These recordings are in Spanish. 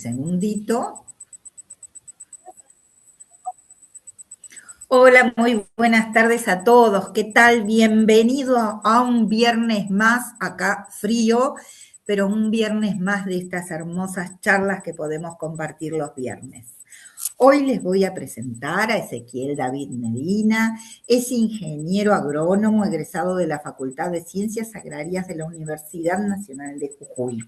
Segundito. Hola, muy buenas tardes a todos. ¿Qué tal? Bienvenido a un viernes más, acá frío, pero un viernes más de estas hermosas charlas que podemos compartir los viernes. Hoy les voy a presentar a Ezequiel David Medina. Es ingeniero agrónomo egresado de la Facultad de Ciencias Agrarias de la Universidad Nacional de Jujuy.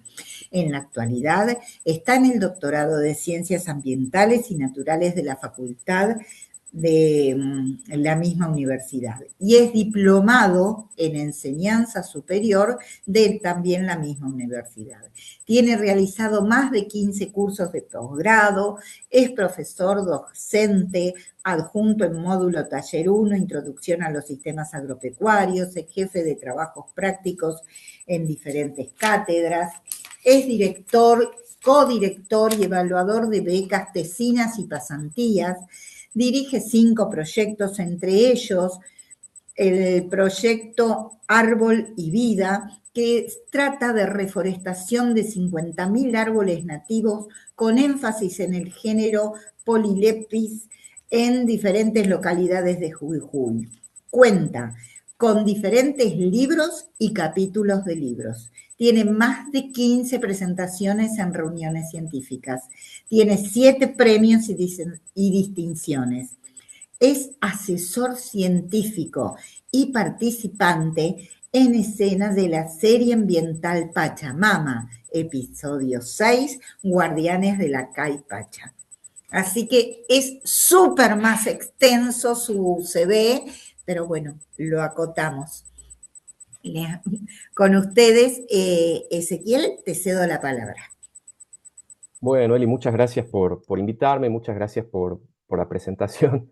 En la actualidad está en el doctorado de Ciencias Ambientales y Naturales de la Facultad de la misma universidad y es diplomado en enseñanza superior de también la misma universidad. Tiene realizado más de 15 cursos de posgrado, es profesor docente, adjunto en módulo taller 1, Introducción a los sistemas agropecuarios, es jefe de trabajos prácticos en diferentes cátedras, es director, codirector y evaluador de becas, tesinas y pasantías. Dirige 5 proyectos, entre ellos el proyecto Árbol y Vida, que trata de reforestación de 50.000 árboles nativos con énfasis en el género Polylepis en diferentes localidades de Jujuy. Cuenta con diferentes libros y capítulos de libros. Tiene más de 15 presentaciones en reuniones científicas. Tiene 7 premios y distinciones. Es asesor científico y participante en escena de la serie ambiental Pachamama, episodio 6, Guardianes de la Caipacha. Así que es súper más extenso su CV, pero bueno, lo acotamos. Con ustedes, Ezequiel, te cedo la palabra. Bueno, Eli, muchas gracias por invitarme, muchas gracias por la presentación.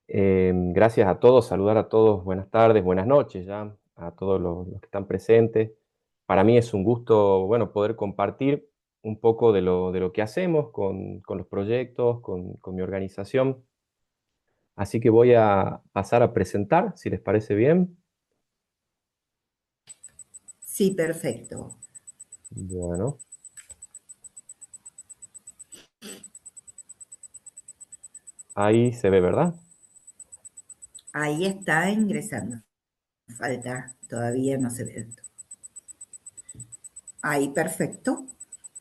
Gracias a todos, saludar a todos, buenas tardes, buenas noches ya, a todos los que están presentes. Para mí es un gusto, bueno, poder compartir un poco de lo que hacemos con los proyectos, con mi organización. Así que voy a pasar a presentar, si les parece bien. Sí, perfecto. Bueno, ahí se ve, ¿verdad? Ahí está ingresando. Falta, todavía no se ve. Ahí, perfecto.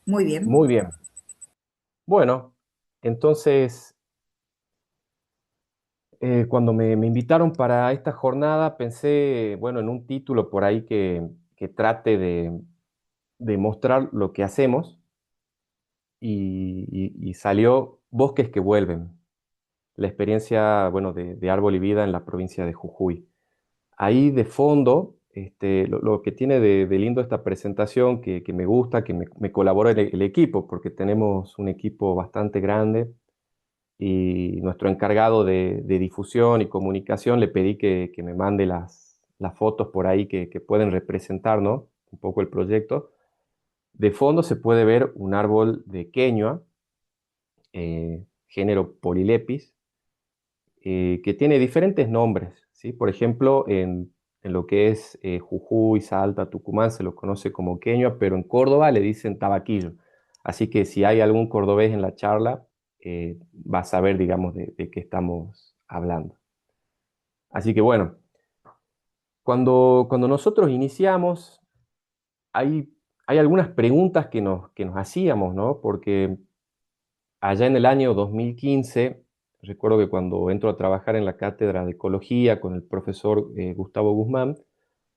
Muy bien. Muy bien. Bueno, entonces cuando me invitaron para esta jornada, pensé, bueno, en un título por ahí que trate de mostrar lo que hacemos y salió Bosques que vuelven, la experiencia, bueno, de Árbol y Vida en la provincia de Jujuy. Ahí de fondo, lo que tiene de lindo esta presentación, que me gusta, que me colabora el equipo, porque tenemos un equipo bastante grande y nuestro encargado de difusión y comunicación le pedí que me mande las fotos por ahí que pueden representar, ¿no? Un poco el proyecto. De fondo se puede ver un árbol de queñua, género Polylepis, que tiene diferentes nombres, ¿sí? Por ejemplo, en lo que es Jujuy, Salta, Tucumán se lo conoce como queñua, pero en Córdoba le dicen tabaquillo. Así que si hay algún cordobés en la charla, va a saber, digamos, de qué estamos hablando. Así que bueno, cuando nosotros iniciamos, hay algunas preguntas que nos hacíamos, ¿no? Porque allá en el año 2015, recuerdo que cuando entro a trabajar en la cátedra de ecología con el profesor Gustavo Guzmán,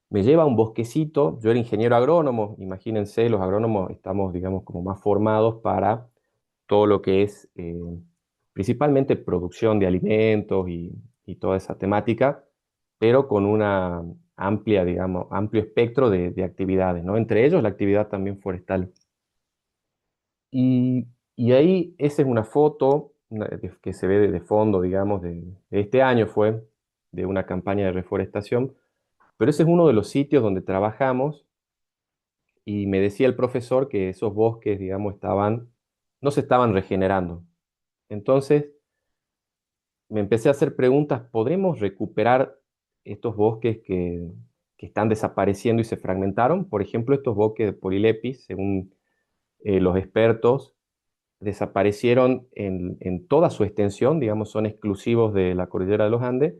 me lleva a un bosquecito. Yo era ingeniero agrónomo, imagínense, los agrónomos estamos, digamos, como más formados para todo lo que es principalmente producción de alimentos y toda esa temática, pero con una amplia, digamos, amplio espectro de actividades, ¿no? Entre ellos la actividad también forestal. Y, y ahí, esa es una foto que se ve de fondo, digamos, de este año fue, de una campaña de reforestación, pero ese es uno de los sitios donde trabajamos y me decía el profesor que esos bosques, digamos, no se estaban regenerando. Entonces me empecé a hacer preguntas, ¿podremos recuperar estos bosques que están desapareciendo y se fragmentaron? Por ejemplo, estos bosques de Polilepis, según los expertos, desaparecieron en toda su extensión, digamos, son exclusivos de la cordillera de los Andes,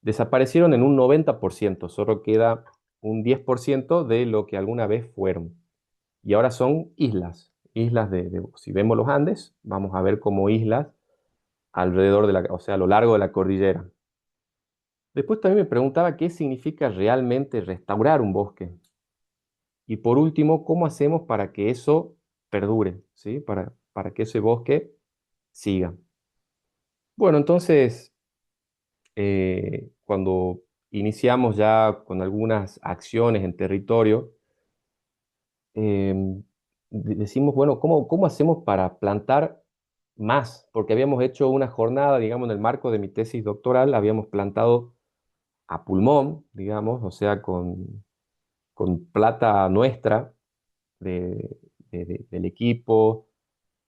desaparecieron en un 90%, solo queda un 10% de lo que alguna vez fueron. Y ahora son islas, si vemos los Andes, vamos a ver como islas alrededor de o sea, a lo largo de la cordillera. Después también me preguntaba qué significa realmente restaurar un bosque. Y por último, ¿cómo hacemos para que eso perdure? ¿Sí? Para que ese bosque siga. Bueno, entonces, cuando iniciamos ya con algunas acciones en territorio, decimos, bueno, ¿cómo hacemos para plantar más? Porque habíamos hecho una jornada, digamos, en el marco de mi tesis doctoral, habíamos plantado a pulmón, digamos, o sea, con plata nuestra del equipo.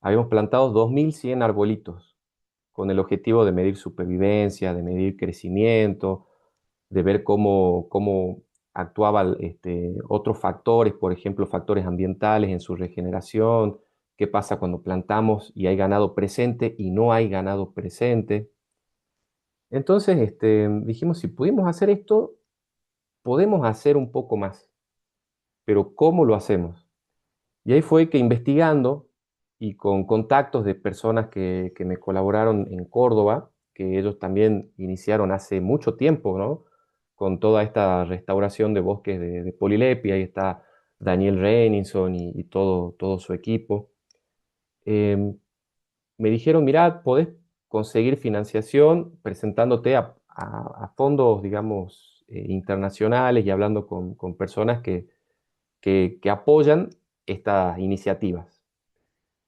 Habíamos plantado 2.100 arbolitos con el objetivo de medir supervivencia, de medir crecimiento, de ver cómo actuaban otros factores, por ejemplo, factores ambientales en su regeneración, qué pasa cuando plantamos y hay ganado presente y no hay ganado presente. Entonces dijimos, si pudimos hacer esto, podemos hacer un poco más, pero ¿cómo lo hacemos? Y ahí fue que investigando y con contactos de personas que me colaboraron en Córdoba, que ellos también iniciaron hace mucho tiempo, ¿no? Con toda esta restauración de bosques de Polilepi, ahí está Daniel Reininson y todo su equipo. Eh, Me dijeron, mira, podés conseguir financiación presentándote a fondos, digamos, internacionales y hablando con personas que apoyan estas iniciativas.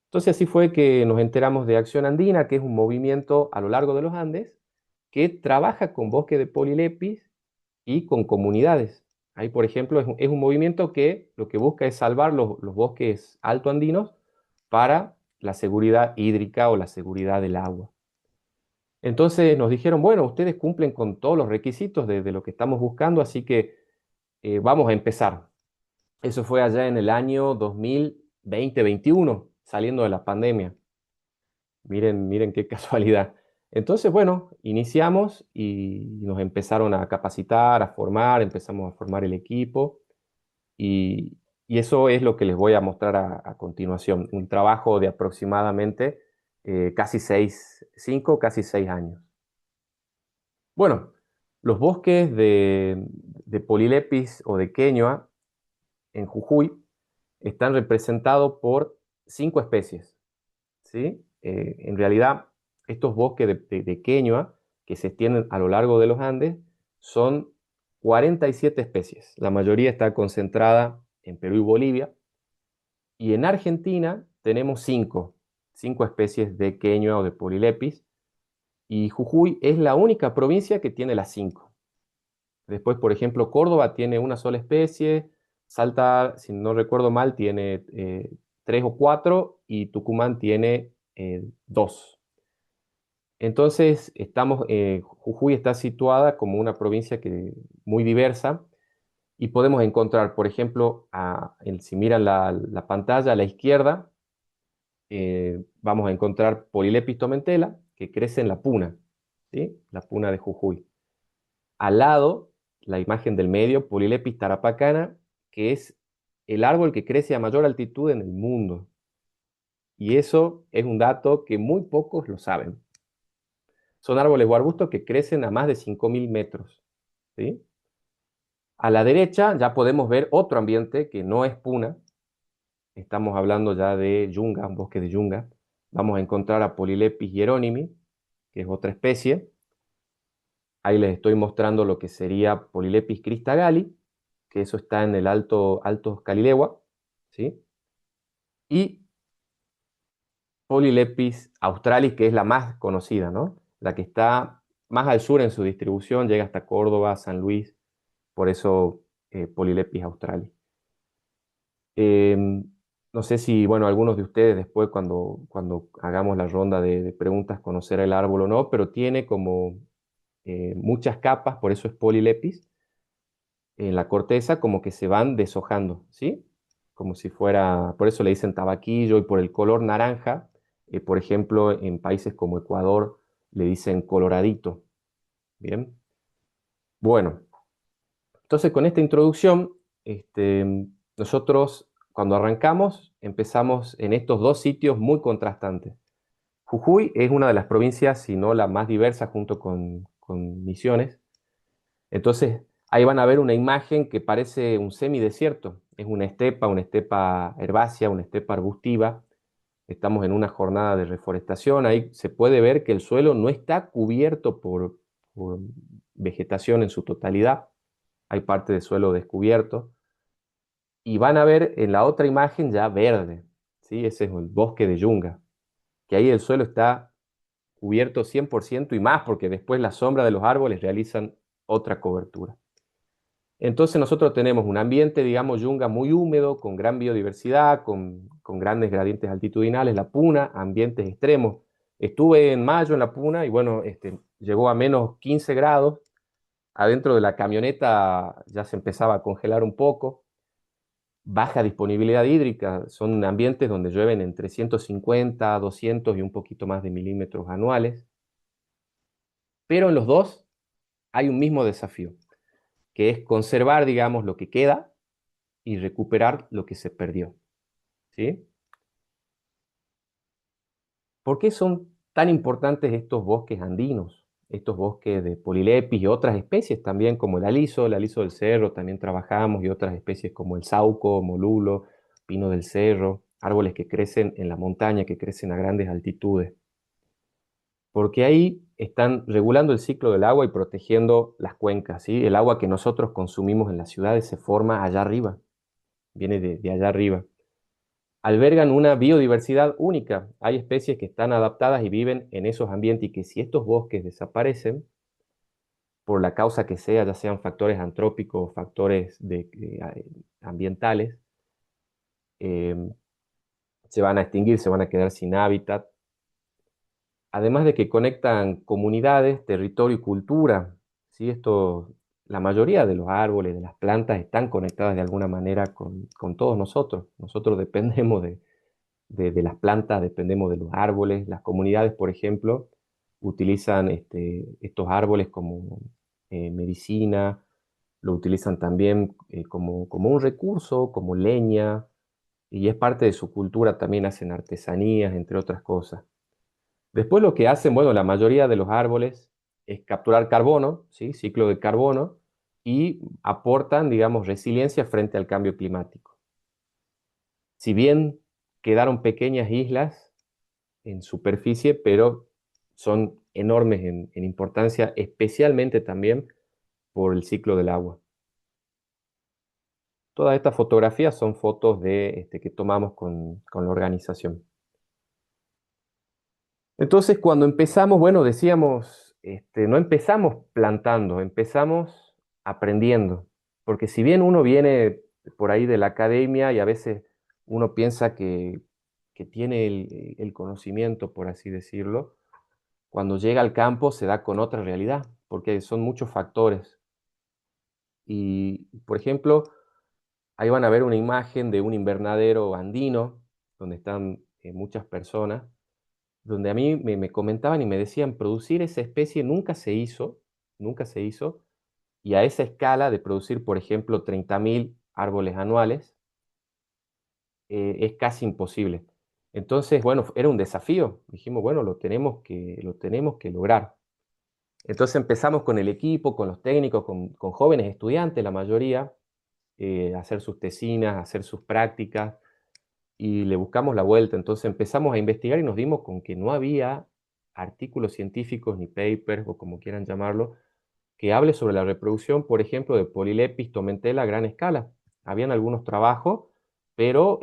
Entonces así fue que nos enteramos de Acción Andina, que es un movimiento a lo largo de los Andes que trabaja con bosque de polilepis y con comunidades. Ahí, por ejemplo, es un movimiento que lo que busca es salvar los bosques altoandinos para la seguridad hídrica o la seguridad del agua. Entonces nos dijeron, bueno, ustedes cumplen con todos los requisitos de lo que estamos buscando, así que vamos a empezar. Eso fue allá en el año 2020-21, saliendo de la pandemia. Miren qué casualidad. Entonces, bueno, iniciamos y nos empezaron a capacitar, a formar, empezamos a formar el equipo y, y eso es lo que les voy a mostrar a continuación. Un trabajo de aproximadamente casi 5, casi 6 años. Bueno, los bosques de Polilepis o de Queñua en Jujuy están representados por 5 especies, ¿sí? En realidad, estos bosques de queñua que se extienden a lo largo de los Andes son 47 especies. La mayoría está concentrada en Perú y Bolivia. Y en Argentina tenemos 5 especies de queñua o de Polilepis. Y Jujuy es la única provincia que tiene las 5. Después, por ejemplo, Córdoba tiene una sola especie, Salta, si no recuerdo mal, tiene 3 o 4 y Tucumán tiene 2. Entonces, Jujuy está situada como una provincia muy diversa y podemos encontrar, por ejemplo, si miran la pantalla a la izquierda, vamos a encontrar Polilepis tomentela, que crece en la puna, ¿sí? La puna de Jujuy. Al lado, la imagen del medio, Polilepis tarapacana, que es el árbol que crece a mayor altitud en el mundo. Y eso es un dato que muy pocos lo saben. Son árboles o arbustos que crecen a más de 5.000 metros, ¿sí? A la derecha ya podemos ver otro ambiente que no es puna. Estamos hablando ya de yunga, un bosque de yunga. Vamos a encontrar a Polilepis hieronimi, que es otra especie. Ahí les estoy mostrando lo que sería Polilepis cristagalli, que eso está en el Alto Calilegua, ¿sí? Y Polilepis australis, que es la más conocida, ¿no? La que está más al sur en su distribución, llega hasta Córdoba, San Luis, por eso Polilepis australis. Eh, no sé si, bueno, algunos de ustedes después cuando hagamos la ronda de preguntas conocerá el árbol o no, pero tiene como muchas capas, por eso es Polilepis, en la corteza como que se van deshojando, ¿sí? Como si fuera, por eso le dicen tabaquillo y por el color naranja, Por ejemplo, en países como Ecuador le dicen coloradito. Bien. Bueno, entonces con esta introducción, nosotros cuando arrancamos empezamos en estos dos sitios muy contrastantes. Jujuy es una de las provincias, si no la más diversa, junto con Misiones. Entonces, ahí van a ver una imagen que parece un semidesierto. Es una estepa herbácea, una estepa arbustiva. Estamos en una jornada de reforestación. Ahí se puede ver que el suelo no está cubierto por vegetación en su totalidad. Hay parte del suelo descubierto. Y van a ver en la otra imagen ya verde, ¿sí? Ese es el bosque de Yunga, que ahí el suelo está cubierto 100% y más, porque después la sombra de los árboles realizan otra cobertura. Entonces nosotros tenemos un ambiente, digamos, Yunga muy húmedo, con gran biodiversidad, con grandes gradientes altitudinales. La Puna, ambientes extremos. Estuve en mayo en la Puna y bueno, llegó a menos 15 grados. Adentro de la camioneta ya se empezaba a congelar un poco. Baja disponibilidad hídrica, son ambientes donde llueven entre 150, 200 y un poquito más de milímetros anuales. Pero en los dos hay un mismo desafío, que es conservar, digamos, lo que queda y recuperar lo que se perdió, ¿sí? ¿Por qué son tan importantes estos bosques andinos? Estos bosques de polilepis y otras especies también, como el aliso del cerro, también trabajamos, y otras especies como el sauco, molulo, pino del cerro, árboles que crecen en la montaña, que crecen a grandes altitudes. Porque ahí están regulando el ciclo del agua y protegiendo las cuencas, ¿sí? El agua que nosotros consumimos en las ciudades se forma allá arriba, viene de allá arriba. Albergan una biodiversidad única. Hay especies que están adaptadas y viven en esos ambientes, y que si estos bosques desaparecen, por la causa que sea, ya sean factores antrópicos o factores ambientales, eh, se van a extinguir, se van a quedar sin hábitat. Además de que conectan comunidades, territorio y cultura, ¿sí? La mayoría de los árboles, de las plantas, están conectadas de alguna manera con todos nosotros. Nosotros dependemos de las plantas, dependemos de los árboles. Las comunidades, por ejemplo, utilizan estos árboles como medicina, lo utilizan también como un recurso, como leña, y es parte de su cultura. También hacen artesanías, entre otras cosas. Después lo que hacen, bueno, la mayoría de los árboles es capturar carbono, ¿sí? Ciclo de carbono, y aportan, digamos, resiliencia frente al cambio climático. Si bien quedaron pequeñas islas en superficie, pero son enormes en importancia, especialmente también por el ciclo del agua. Todas estas fotografías son fotos que tomamos con la organización. Entonces, cuando empezamos, bueno, decíamos, no empezamos plantando, empezamos aprendiendo. Porque si bien uno viene por ahí de la academia y a veces uno piensa que tiene el conocimiento, por así decirlo, cuando llega al campo se da con otra realidad, porque son muchos factores. Y, por ejemplo, ahí van a ver una imagen de un invernadero andino, donde están muchas personas, donde a mí me comentaban y me decían, producir esa especie nunca se hizo, y a esa escala de producir, por ejemplo, 30.000 árboles anuales, es casi imposible. Entonces, bueno, era un desafío. Dijimos, bueno, lo tenemos que lograr. Entonces empezamos con el equipo, con los técnicos, con jóvenes estudiantes, la mayoría, a hacer sus tesinas, a hacer sus prácticas, y le buscamos la vuelta. Entonces empezamos a investigar y nos dimos con que no había artículos científicos ni papers, o como quieran llamarlo, que hable sobre la reproducción, por ejemplo, de Polylepis tomentela a gran escala. Habían algunos trabajos, pero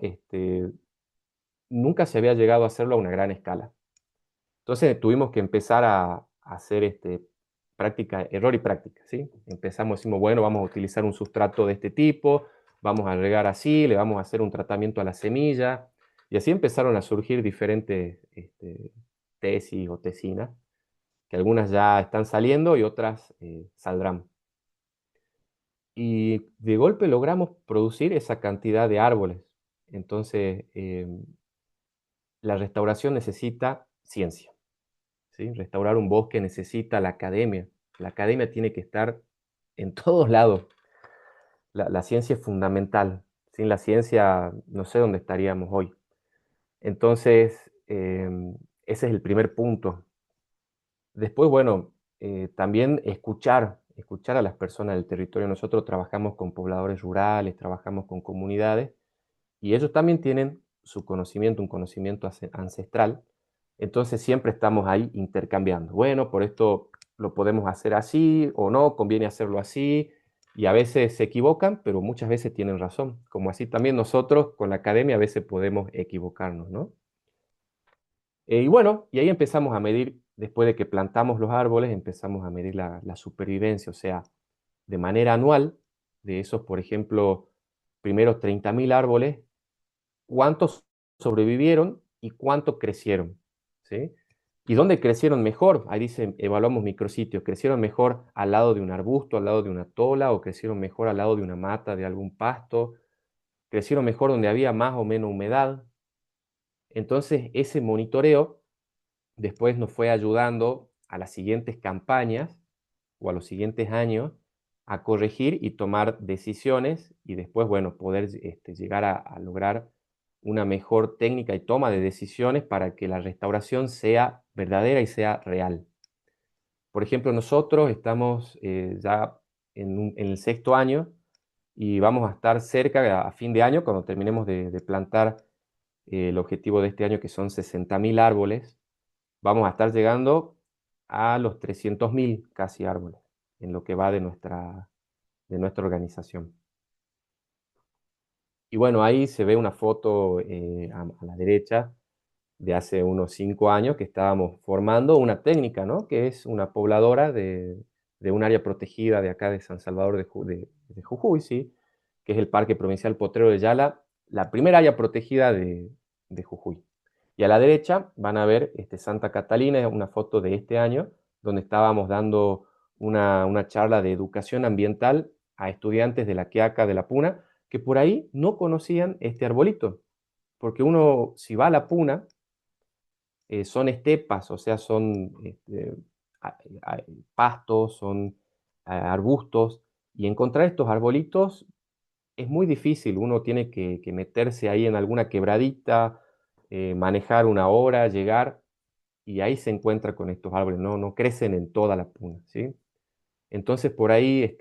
nunca se había llegado a hacerlo a una gran escala. Entonces tuvimos que empezar a hacer práctica, error y práctica, ¿sí? Empezamos, decimos, bueno, vamos a utilizar un sustrato de este tipo, vamos a regar así, le vamos a hacer un tratamiento a la semilla, y así empezaron a surgir diferentes tesis o tesinas, que algunas ya están saliendo y otras saldrán. Y de golpe logramos producir esa cantidad de árboles. Entonces, la restauración necesita ciencia, ¿sí? Restaurar un bosque necesita la academia. La academia tiene que estar en todos lados. La ciencia es fundamental. Sin la ciencia no sé dónde estaríamos hoy. Entonces, ese es el primer punto. Después, bueno, también escuchar a las personas del territorio. Nosotros trabajamos con pobladores rurales, trabajamos con comunidades, y ellos también tienen su conocimiento, un conocimiento ancestral. Entonces siempre estamos ahí intercambiando. Bueno, por esto lo podemos hacer así o no, conviene hacerlo así. Y a veces se equivocan, pero muchas veces tienen razón. Como así también nosotros con la academia a veces podemos equivocarnos, ¿no? Y bueno, y ahí empezamos a medir, después de que plantamos los árboles, empezamos a medir la supervivencia, o sea, de manera anual, de esos, por ejemplo, primeros 30.000 árboles, cuántos sobrevivieron y cuánto crecieron, ¿sí? ¿Y dónde crecieron mejor? Ahí dice, evaluamos micrositios. ¿Crecieron mejor al lado de un arbusto, al lado de una tola, o crecieron mejor al lado de una mata, de algún pasto? ¿Crecieron mejor donde había más o menos humedad? Entonces, ese monitoreo después nos fue ayudando a las siguientes campañas o a los siguientes años a corregir y tomar decisiones y después, bueno, poder llegar a lograr una mejor técnica y toma de decisiones para que la restauración sea verdadera y sea real. Por ejemplo, nosotros estamos ya en el sexto año y vamos a estar cerca a fin de año, cuando terminemos de plantar el objetivo de este año, que son 60.000 árboles, vamos a estar llegando a los 300.000 casi árboles en lo que va de nuestra organización. Y bueno, ahí se ve una foto a la derecha de hace unos 5 años que estábamos formando una técnica, ¿no? Que es una pobladora de un área protegida de acá de San Salvador de Jujuy, ¿sí? Que es el Parque Provincial Potrero de Yala, la primera área protegida de Jujuy. Y a la derecha van a ver Santa Catalina, es una foto de este año, donde estábamos dando una charla de educación ambiental a estudiantes de la Quiaca de la Puna, que por ahí no conocían este arbolito. Porque uno, si va a la Puna, son estepas, o sea, son pastos, son arbustos, y encontrar estos arbolitos es muy difícil. Uno tiene que meterse ahí en alguna quebradita, manejar una hora, llegar, y ahí se encuentra con estos árboles, no crecen en toda la Puna, ¿sí? Entonces, por ahí,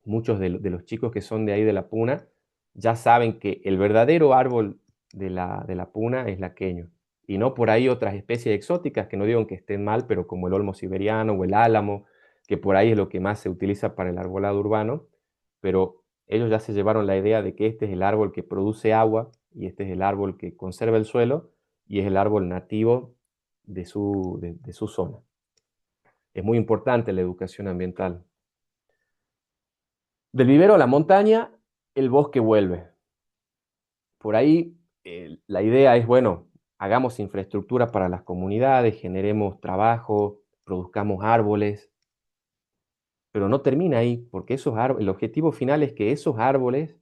muchos de los chicos que son de ahí de la Puna ya saben que el verdadero árbol de la Puna es laqueño, y no por ahí otras especies exóticas, que no digo que estén mal, pero como el olmo siberiano o el álamo, que por ahí es lo que más se utiliza para el arbolado urbano, pero ellos ya se llevaron la idea de que este es el árbol que produce agua, y este es el árbol que conserva el suelo, y es el árbol nativo de su zona. Es muy importante la educación ambiental. Del vivero a la montaña, el bosque vuelve. Por ahí la idea es, bueno, hagamos infraestructura para las comunidades, generemos trabajo, produzcamos árboles, pero no termina ahí, porque el objetivo final es que esos árboles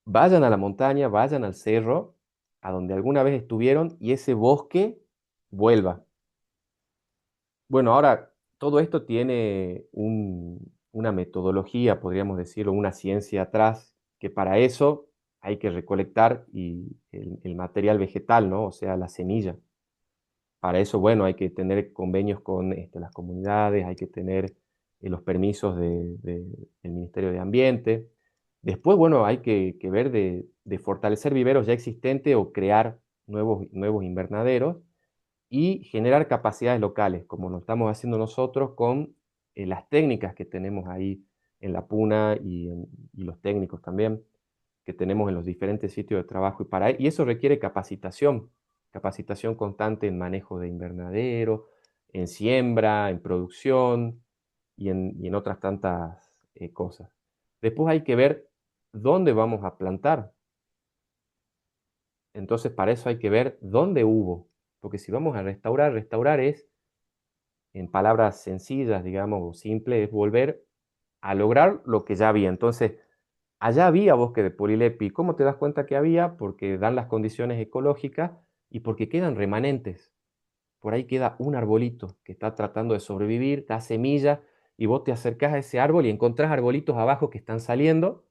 vayan a la montaña, vayan al cerro, a donde alguna vez estuvieron, y ese bosque vuelva. Bueno, ahora todo esto tiene una metodología, podríamos decirlo, una ciencia atrás, que para eso hay que recolectar el material vegetal, ¿no? O sea, la semilla. Para eso, bueno, hay que tener convenios con las comunidades, hay que tener los permisos del Ministerio de Ambiente. Después, bueno, hay que ver de fortalecer viveros ya existentes o crear nuevos invernaderos y generar capacidades locales, como lo estamos haciendo nosotros con las técnicas que tenemos ahí en la Puna y los técnicos también que tenemos en los diferentes sitios de trabajo. Y eso requiere capacitación constante en manejo de invernadero, en siembra, en producción y en otras tantas cosas. Después hay que ver dónde vamos a plantar. Entonces, para eso hay que ver dónde hubo. Porque si vamos a restaurar es, en palabras sencillas, digamos, o simples, es volver a lograr lo que ya había. Entonces, allá había bosque de Polilepi. ¿Cómo te das cuenta que había? Porque dan las condiciones ecológicas y porque quedan remanentes. Por ahí queda un arbolito que está tratando de sobrevivir, da semilla, y vos te acercás a ese árbol y encontrás arbolitos abajo que están saliendo,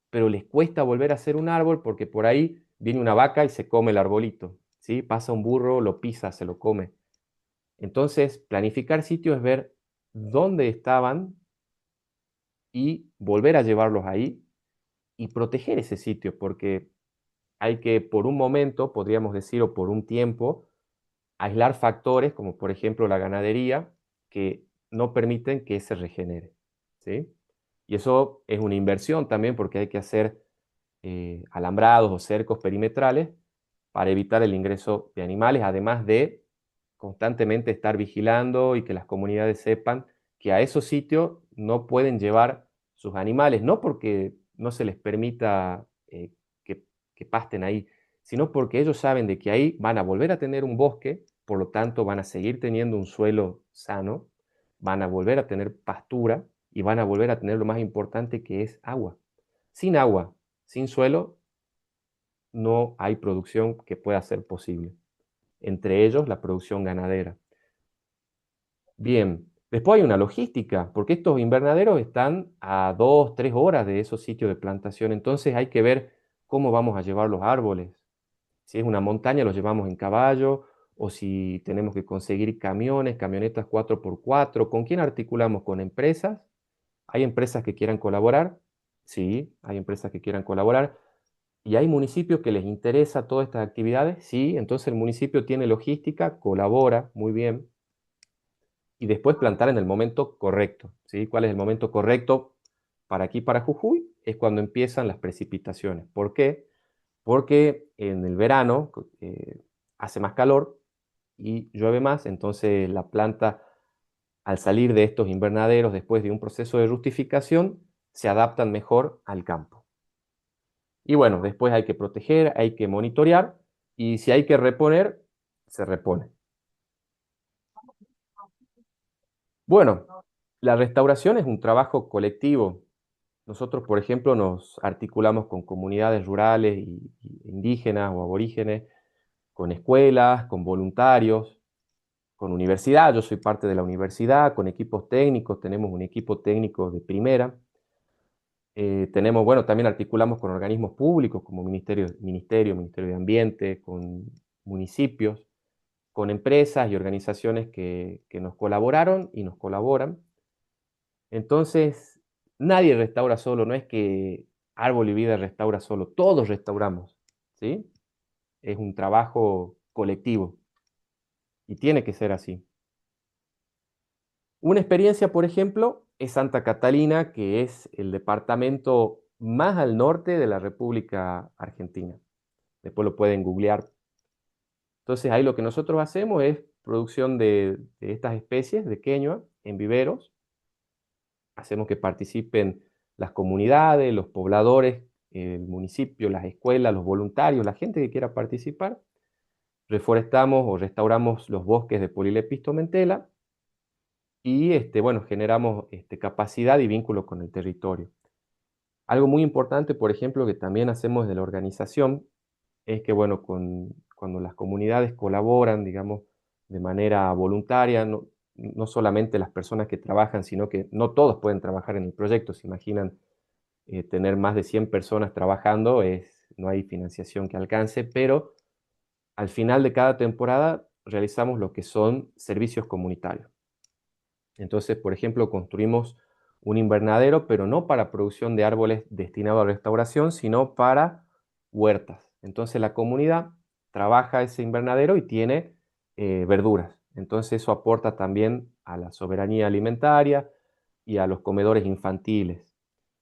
pero les cuesta volver a ser un árbol porque por ahí viene una vaca y se come el arbolito, ¿sí? Pasa un burro, lo pisa, se lo come. Entonces, planificar sitios es ver dónde estaban y volver a llevarlos ahí y proteger ese sitio, porque hay que, por un momento, podríamos decir, o por un tiempo, aislar factores, como por ejemplo la ganadería, que no permiten que se regenere, ¿sí? Y eso es una inversión también porque hay que hacer alambrados o cercos perimetrales para evitar el ingreso de animales, además de constantemente estar vigilando y que las comunidades sepan que a esos sitios no pueden llevar sus animales, no porque no se les permita que pasten ahí, sino porque ellos saben de que ahí van a volver a tener un bosque, por lo tanto van a seguir teniendo un suelo sano, van a volver a tener pastura y van a volver a tener lo más importante que es agua. Sin agua, sin suelo, no hay producción que pueda ser posible. Entre ellos, la producción ganadera. Bien, después hay una logística, porque estos invernaderos están a 2, 3 horas de esos sitios de plantación, entonces hay que ver cómo vamos a llevar los árboles. Si es una montaña, los llevamos en caballo, o si tenemos que conseguir camiones, camionetas 4x4. ¿Con quién articulamos? ¿Con empresas? ¿Hay empresas que quieran colaborar? Sí, hay empresas que quieran colaborar. ¿Y hay municipios que les interesa todas estas actividades? Sí, entonces el municipio tiene logística, colabora muy bien, y después plantar en el momento correcto, ¿sí? ¿Cuál es el momento correcto para aquí, para Jujuy? Es cuando empiezan las precipitaciones. ¿Por qué? Porque en el verano hace más calor y llueve más, entonces la planta, al salir de estos invernaderos después de un proceso de rustificación, se adaptan mejor al campo. Y bueno, después hay que proteger, hay que monitorear y si hay que reponer, se repone. Bueno, la restauración es un trabajo colectivo. Nosotros, por ejemplo, nos articulamos con comunidades rurales y indígenas o aborígenes, con escuelas, con voluntarios, con universidad. Yo soy parte de la universidad, con equipos técnicos, tenemos un equipo técnico de primera. Tenemos, bueno, también articulamos con organismos públicos como Ministerio de Ambiente, con municipios, con empresas y organizaciones que nos colaboraron y nos colaboran. Entonces, nadie restaura solo, no es que Árbol y Vida restaura solo, todos restauramos, ¿sí? Es un trabajo colectivo y tiene que ser así. Una experiencia, por ejemplo, es Santa Catalina, que es el departamento más al norte de la República Argentina. Después lo pueden googlear. Entonces, ahí lo que nosotros hacemos es producción de estas especies de queñua en viveros. Hacemos que participen las comunidades, los pobladores, el municipio, las escuelas, los voluntarios, la gente que quiera participar. Reforestamos o restauramos los bosques de Polilepisto Mentela y bueno, generamos capacidad y vínculo con el territorio. Algo muy importante, por ejemplo, que también hacemos desde la organización, es que, bueno, cuando las comunidades colaboran, digamos, de manera voluntaria, no solamente las personas que trabajan, sino que no todos pueden trabajar en el proyecto. Se imaginan tener más de 100 personas trabajando, no hay financiación que alcance, pero al final de cada temporada realizamos lo que son servicios comunitarios. Entonces, por ejemplo, construimos un invernadero, pero no para producción de árboles destinado a restauración, sino para huertas. Entonces la comunidad trabaja ese invernadero y tiene verduras. Entonces eso aporta también a la soberanía alimentaria y a los comedores infantiles.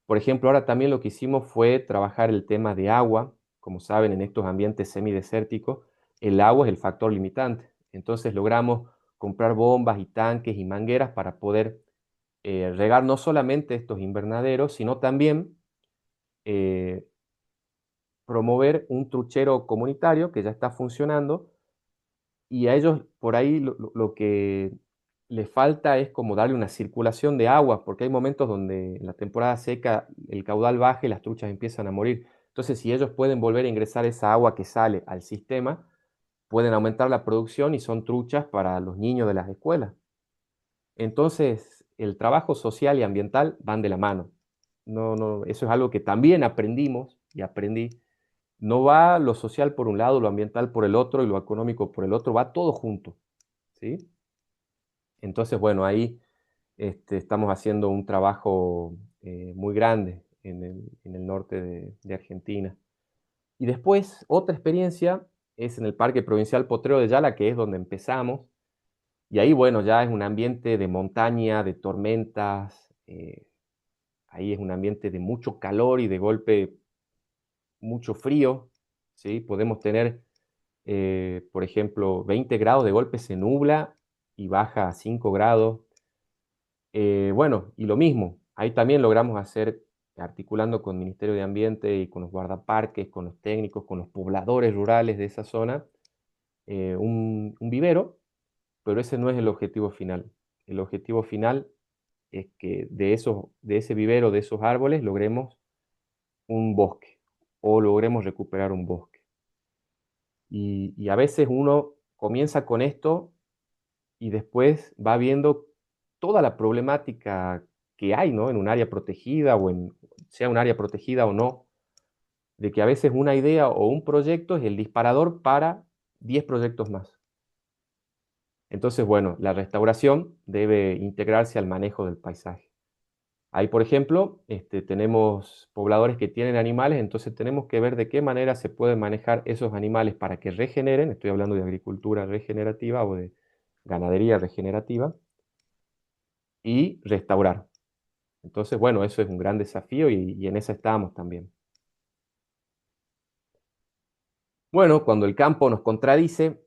Por ejemplo, ahora también lo que hicimos fue trabajar el tema de agua. Como saben, en estos ambientes semidesérticos, el agua es el factor limitante. Entonces logramos comprar bombas y tanques y mangueras para poder regar no solamente estos invernaderos, sino también eh, promover un truchero comunitario que ya está funcionando y a ellos por ahí lo que les falta es como darle una circulación de agua, porque hay momentos donde en la temporada seca el caudal baja y las truchas empiezan a morir. Entonces, si ellos pueden volver a ingresar esa agua que sale al sistema, pueden aumentar la producción y son truchas para los niños de las escuelas. Entonces, el trabajo social y ambiental van de la mano. Eso es algo que también aprendimos y aprendí. No va lo social por un lado, lo ambiental por el otro y lo económico por el otro, va todo junto, ¿sí? Entonces, bueno, ahí estamos haciendo un trabajo muy grande en el norte de Argentina. Y después, otra experiencia es en el Parque Provincial Potrero de Yala, que es donde empezamos. Y ahí, bueno, ya es un ambiente de montaña, de tormentas. Ahí es un ambiente de mucho calor y de golpe mucho frío, ¿sí? Podemos tener, por ejemplo, 20 grados, de golpe se nubla y baja a 5 grados. Bueno, y lo mismo, ahí también logramos hacer, articulando con el Ministerio de Ambiente y con los guardaparques, con los técnicos, con los pobladores rurales de esa zona, un vivero, pero ese no es el objetivo final. El objetivo final es que de ese vivero, de esos árboles, logremos un bosque o logremos recuperar un bosque. Y a veces uno comienza con esto y después va viendo toda la problemática que hay, ¿no? En un área protegida sea un área protegida o no, de que a veces una idea o un proyecto es el disparador para 10 proyectos más. Entonces, bueno, la restauración debe integrarse al manejo del paisaje. Ahí, por ejemplo, tenemos pobladores que tienen animales, entonces tenemos que ver de qué manera se pueden manejar esos animales para que regeneren, estoy hablando de agricultura regenerativa o de ganadería regenerativa, y restaurar. Entonces, bueno, eso es un gran desafío y en esa estamos también. Bueno, cuando el campo nos contradice,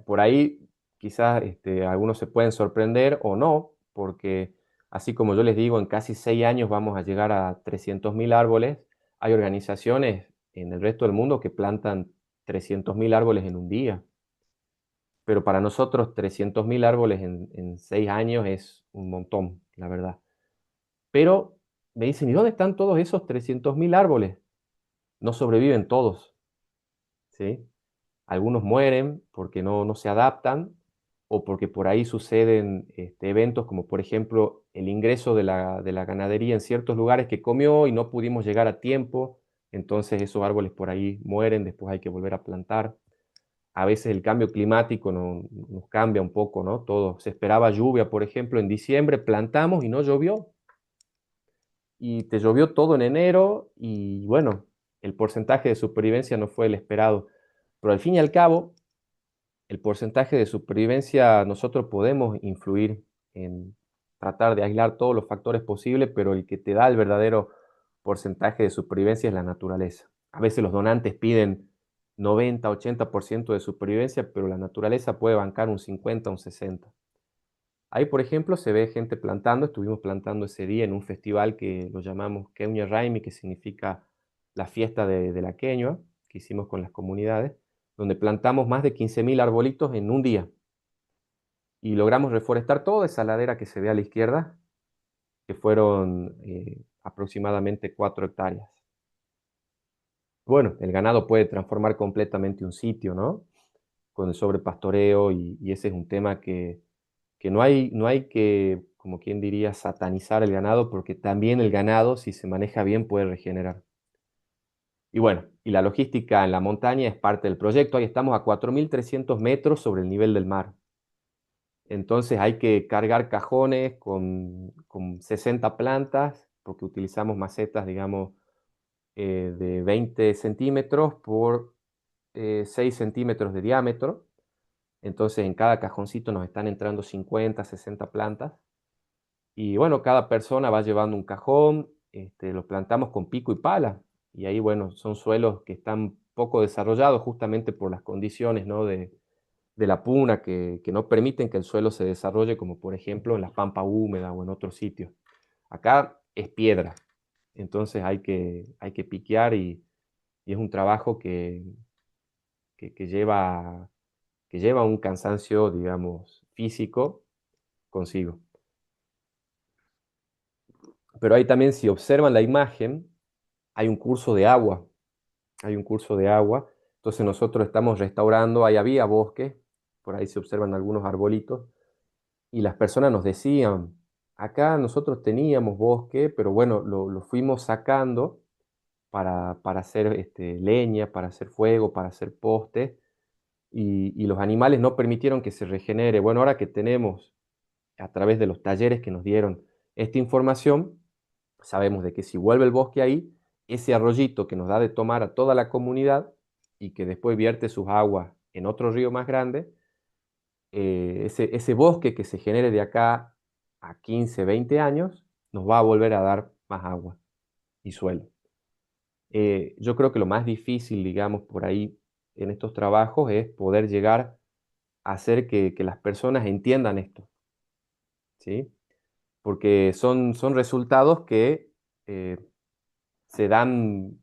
por ahí quizás algunos se pueden sorprender o no, porque así como yo les digo, en casi 6 años vamos a llegar a 300.000 árboles. Hay organizaciones en el resto del mundo que plantan 300.000 árboles en un día, pero para nosotros 300.000 árboles en 6 años es un montón, la verdad. Pero me dicen, ¿y dónde están todos esos 300.000 árboles? No sobreviven todos, ¿sí? Algunos mueren porque no se adaptan o porque por ahí suceden eventos como por ejemplo el ingreso de la ganadería en ciertos lugares que comió y no pudimos llegar a tiempo, entonces esos árboles por ahí mueren, después hay que volver a plantar. A veces el cambio climático nos cambia un poco, ¿no? Todo. Se esperaba lluvia, por ejemplo, en diciembre, plantamos y no llovió. Y te llovió todo en enero y bueno, el porcentaje de supervivencia no fue el esperado. Pero al fin y al cabo, el porcentaje de supervivencia nosotros podemos influir en tratar de aislar todos los factores posibles, pero el que te da el verdadero porcentaje de supervivencia es la naturaleza. A veces los donantes piden 90, 80% de supervivencia, pero la naturaleza puede bancar un 50, un 60. Ahí, por ejemplo, se ve gente plantando, estuvimos plantando ese día en un festival que lo llamamos Queuña Raimi, que significa la fiesta de la queñua, que hicimos con las comunidades, donde plantamos más de 15.000 arbolitos en un día y logramos reforestar toda esa ladera que se ve a la izquierda, que fueron aproximadamente 4 hectáreas. Bueno, el ganado puede transformar completamente un sitio, ¿no? Con el sobrepastoreo y ese es un tema que no hay que, como quien diría, satanizar el ganado, porque también el ganado, si se maneja bien, puede regenerar. Y bueno, y la logística en la montaña es parte del proyecto. Ahí estamos a 4.300 metros sobre el nivel del mar. Entonces hay que cargar cajones con 60 plantas, porque utilizamos macetas, digamos, de 20 centímetros por 6 centímetros de diámetro. Entonces en cada cajoncito nos están entrando 50, 60 plantas. Y bueno, cada persona va llevando un cajón, los plantamos con pico y pala. Y ahí, bueno, son suelos que están poco desarrollados justamente por las condiciones, ¿no? de la puna que no permiten que el suelo se desarrolle, como por ejemplo en la pampa húmeda o en otros sitios. Acá es piedra, entonces hay que piquear y es un trabajo que lleva un cansancio, digamos, físico consigo. Pero ahí también, si observan la imagen, hay un curso de agua. Hay un curso de agua Entonces nosotros estamos restaurando, ahí había bosque, por ahí se observan algunos arbolitos, y las personas nos decían, acá nosotros teníamos bosque, pero bueno, lo fuimos sacando para hacer leña, para hacer fuego, para hacer postes, y los animales no permitieron que se regenere. Bueno, ahora que tenemos, a través de los talleres que nos dieron esta información, sabemos de que si vuelve el bosque ahí, ese arroyito que nos da de tomar a toda la comunidad y que después vierte sus aguas en otro río más grande, ese bosque que se genere de acá a 15, 20 años, nos va a volver a dar más agua y suelo. Yo creo que lo más difícil, digamos, por ahí en estos trabajos es poder llegar a hacer que las personas entiendan esto, ¿sí? Porque son resultados que eh, se dan,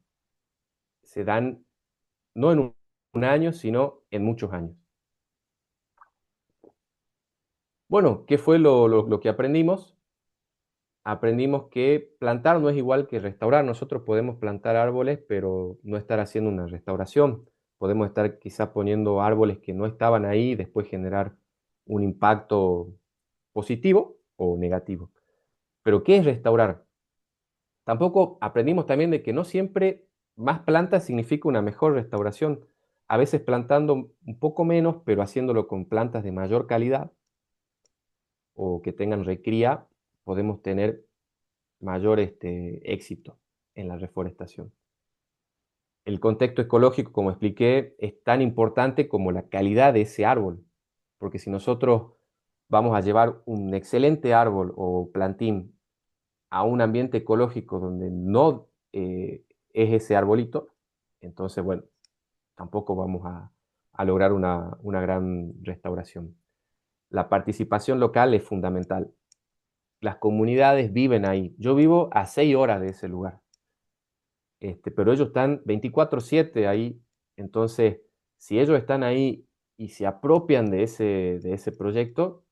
se dan no en un año, sino en muchos años. Bueno, ¿qué fue lo que aprendimos? Aprendimos que plantar no es igual que restaurar. Nosotros podemos plantar árboles, pero no estar haciendo una restauración. Podemos estar quizás poniendo árboles que no estaban ahí y después generar un impacto positivo o negativo. Pero ¿qué es restaurar? Tampoco aprendimos también de que no siempre más plantas significa una mejor restauración. A veces plantando un poco menos, pero haciéndolo con plantas de mayor calidad o que tengan recría, podemos tener mayor éxito en la reforestación. El contexto ecológico, como expliqué, es tan importante como la calidad de ese árbol, porque si nosotros vamos a llevar un excelente árbol o plantín a un ambiente ecológico donde no es ese arbolito, entonces, bueno, tampoco vamos a lograr una gran restauración. La participación local es fundamental. Las comunidades viven ahí. Yo vivo a 6 horas de ese lugar, pero ellos están 24/7 ahí. Entonces, si ellos están ahí y se apropian de ese proyecto,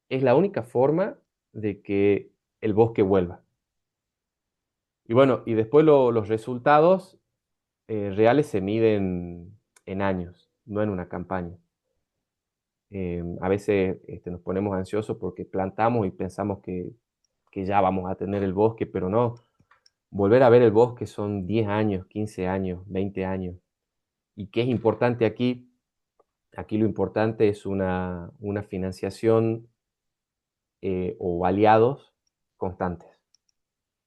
es la única forma de que el bosque vuelva. Y bueno, y después los resultados reales se miden en años, no en una campaña. A veces nos ponemos ansiosos porque plantamos y pensamos que ya vamos a tener el bosque, pero no. Volver a ver el bosque son 10 años, 15 años, 20 años. ¿Y qué es importante aquí? Aquí lo importante es una financiación o aliados constantes,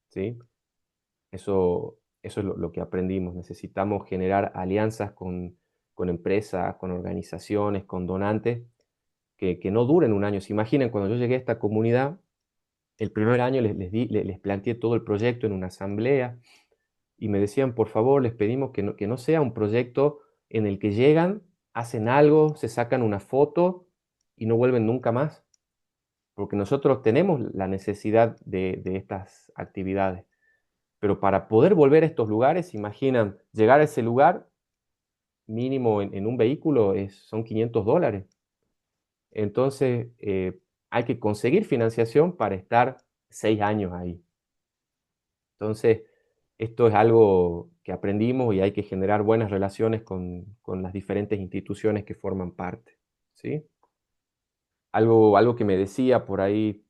¿sí? Eso es lo que aprendimos. Necesitamos generar alianzas con empresas, con organizaciones, con donantes, que no duren un año. Se imaginen, cuando yo llegué a esta comunidad, el primer año les planteé todo el proyecto en una asamblea y me decían, por favor, les pedimos que no sea un proyecto en el que llegan, hacen algo, se sacan una foto y no vuelven nunca más, porque nosotros tenemos la necesidad de estas actividades. Pero para poder volver a estos lugares, imaginan, llegar a ese lugar mínimo en un vehículo son $500. Entonces, hay que conseguir financiación para estar 6 años ahí. Entonces, esto es algo que aprendimos y hay que generar buenas relaciones con las diferentes instituciones que forman parte, ¿sí? Algo que me decía por ahí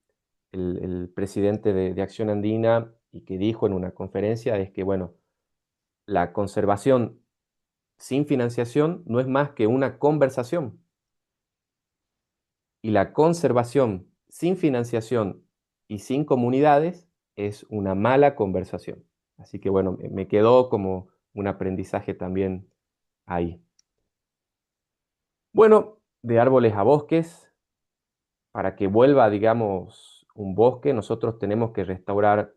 el presidente de Acción Andina y que dijo en una conferencia es que, bueno, la conservación sin financiación no es más que una conversación. Y la conservación sin financiación y sin comunidades es una mala conversación. Así que bueno, me quedó como un aprendizaje también ahí. Bueno, de árboles a bosques, para que vuelva, digamos, un bosque, nosotros tenemos que restaurar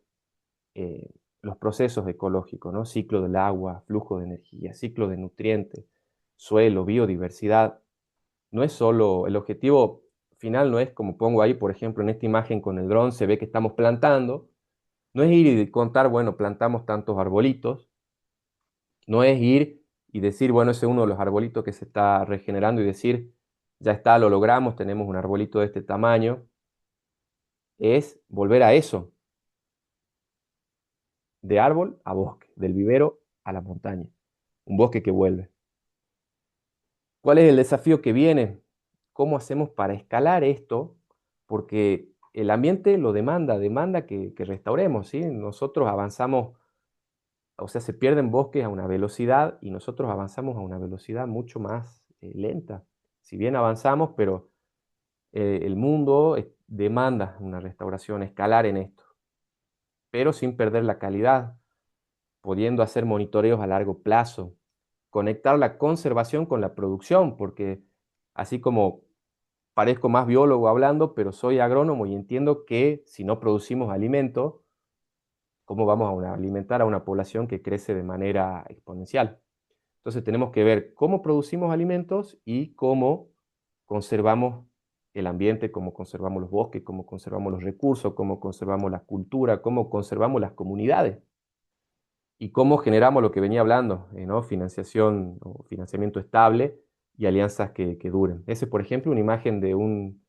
los procesos ecológicos, ¿no? Ciclo del agua, flujo de energía, ciclo de nutrientes, suelo, biodiversidad. No es solo, el objetivo final no es como pongo ahí, por ejemplo, en esta imagen con el dron se ve que estamos plantando, no es ir y contar, bueno, plantamos tantos arbolitos, no es ir y decir, bueno, ese es uno de los arbolitos que se está regenerando y decir, ya está, lo logramos, tenemos un arbolito de este tamaño, es volver a eso, de árbol a bosque, del vivero a la montaña, un bosque que vuelve. ¿Cuál es el desafío que viene? ¿Cómo hacemos para escalar esto? Porque el ambiente lo demanda que restauremos, ¿sí? Nosotros avanzamos, o sea, se pierden bosques a una velocidad y nosotros avanzamos a una velocidad mucho más lenta. Si bien avanzamos, pero el mundo demanda una restauración, escalar en esto, pero sin perder la calidad, pudiendo hacer monitoreos a largo plazo, conectar la conservación con la producción, porque así como parezco más biólogo hablando, pero soy agrónomo y entiendo que si no producimos alimento, ¿cómo vamos a alimentar a una población que crece de manera exponencial? Entonces tenemos que ver cómo producimos alimentos y cómo conservamos el ambiente, cómo conservamos los bosques, cómo conservamos los recursos, cómo conservamos la cultura, cómo conservamos las comunidades y cómo generamos lo que venía hablando, ¿no? Financiación o financiamiento estable y alianzas que duren. Ese, por ejemplo, una imagen de un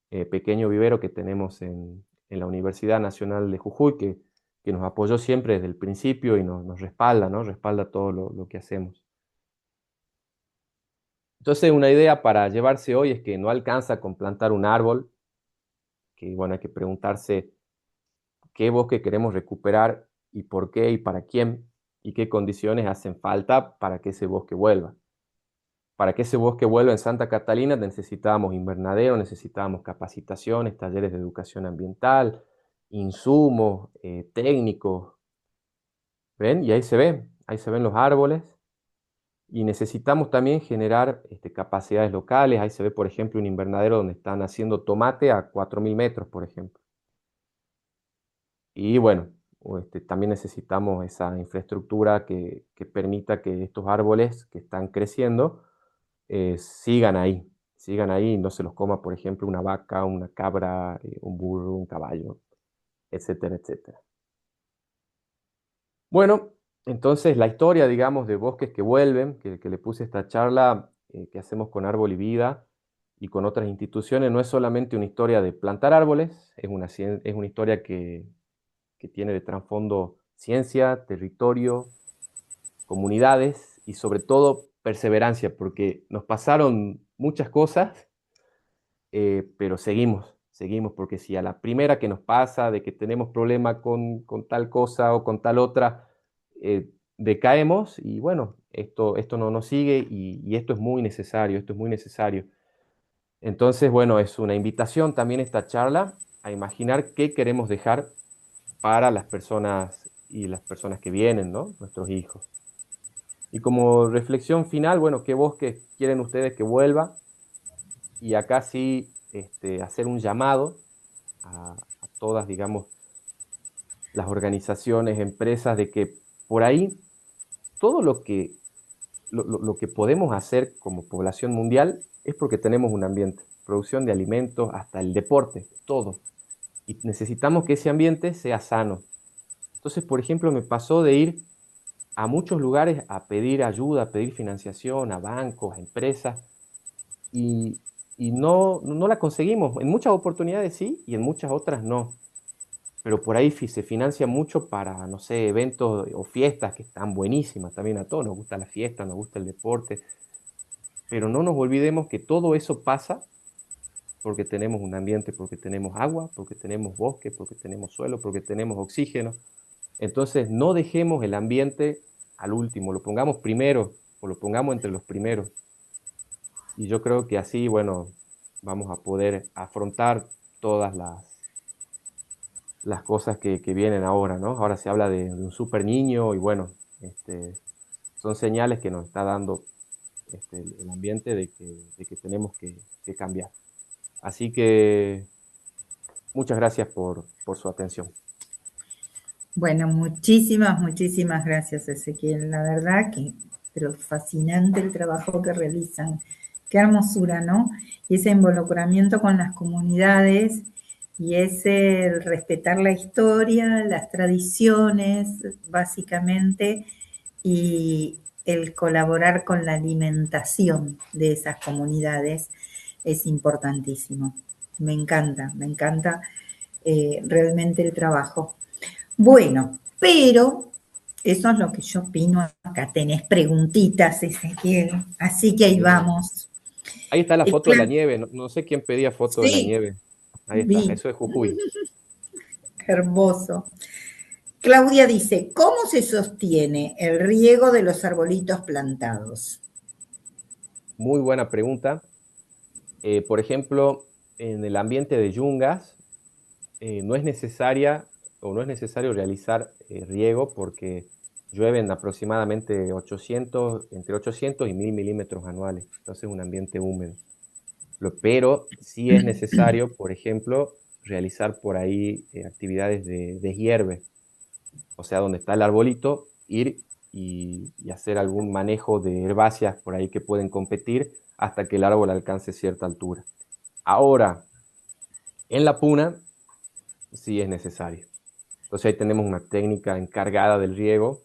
pequeño vivero que tenemos en la Universidad Nacional de Jujuy, que nos apoyó siempre desde el principio y nos respalda, ¿no? Respalda todo lo que hacemos. Entonces, una idea para llevarse hoy es que no alcanza con plantar un árbol, que bueno, hay que preguntarse qué bosque queremos recuperar y por qué y para quién y qué condiciones hacen falta para que ese bosque vuelva. Para que ese bosque vuelva en Santa Catalina necesitábamos invernadero, necesitábamos capacitaciones, talleres de educación ambiental, insumos, técnicos, ¿ven? Y ahí se ven los árboles. Y necesitamos también generar capacidades locales. Ahí se ve, por ejemplo, un invernadero donde están haciendo tomate a 4.000 metros, por ejemplo. Y bueno, también necesitamos esa infraestructura que permita que estos árboles que están creciendo sigan ahí y no se los coma, por ejemplo, una vaca, una cabra, un burro, un caballo, etcétera, etcétera. Bueno, entonces la historia, digamos, de Bosques que Vuelven, que le puse esta charla que hacemos con Árbol y Vida y con otras instituciones, no es solamente una historia de plantar árboles, es una historia que tiene de trasfondo ciencia, territorio, comunidades y sobre todo perseverancia, porque nos pasaron muchas cosas, pero seguimos, porque si a la primera que nos pasa de que tenemos problema con tal cosa o con tal otra, decaemos y bueno, esto no nos sigue y esto es muy necesario, esto es muy necesario. Entonces, bueno, es una invitación también esta charla a imaginar qué queremos dejar para las personas y las personas que vienen, ¿no? Nuestros hijos. Y como reflexión final, bueno, ¿qué bosques quieren ustedes que vuelva? Y acá sí, hacer un llamado a todas, digamos, las organizaciones, empresas, de que por ahí todo lo que podemos hacer como población mundial es porque tenemos un ambiente, producción de alimentos, hasta el deporte, todo. Y necesitamos que ese ambiente sea sano. Entonces, por ejemplo, me pasó de ir a muchos lugares a pedir ayuda, a pedir financiación, a bancos, a empresas, y, y no la conseguimos. En muchas oportunidades sí, y en muchas otras no. Pero por ahí se financia mucho para, no sé, eventos o fiestas que están buenísimas. También a todos nos gusta la fiesta, nos gusta el deporte, pero no nos olvidemos que todo eso pasa porque tenemos un ambiente, porque tenemos agua, porque tenemos bosque, porque tenemos suelo, porque tenemos oxígeno. Entonces, no dejemos el ambiente al último, lo pongamos primero o lo pongamos entre los primeros. Y yo creo que así, bueno, vamos a poder afrontar todas las cosas que vienen ahora, ¿no? Ahora se habla de un super niño y bueno, son señales que nos está dando el ambiente de que tenemos que cambiar. Así que muchas gracias por su atención. Bueno, muchísimas gracias, Ezequiel. La verdad que, pero fascinante el trabajo que realizan. Qué hermosura, ¿no? Y ese involucramiento con las comunidades y ese respetar la historia, las tradiciones, básicamente, y el colaborar con la alimentación de esas comunidades es importantísimo. Me encanta realmente el trabajo. Bueno, pero Eso es lo que yo opino. Acá tenés preguntitas, Ezequiel. Así que ahí Bien. vamos. Ahí está la El foto de la plan, nieve. No, no sé quién pedía foto de la sí, nieve. Ahí está, vi, eso es Jujuy. hermoso. Claudia dice, ¿cómo se sostiene el riego de los arbolitos plantados? Muy buena pregunta. Por ejemplo, en el ambiente de yungas, no es necesaria o no es necesario realizar riego porque llueven aproximadamente 800, entre 800 y 1000 milímetros anuales. Entonces es un ambiente húmedo. Pero sí es necesario, por ejemplo, realizar por ahí actividades de hierve, o sea, donde está el arbolito, ir y hacer algún manejo de herbáceas por ahí que pueden competir hasta que el árbol alcance cierta altura. Ahora, en la puna sí es necesario. Entonces ahí tenemos una técnica encargada del riego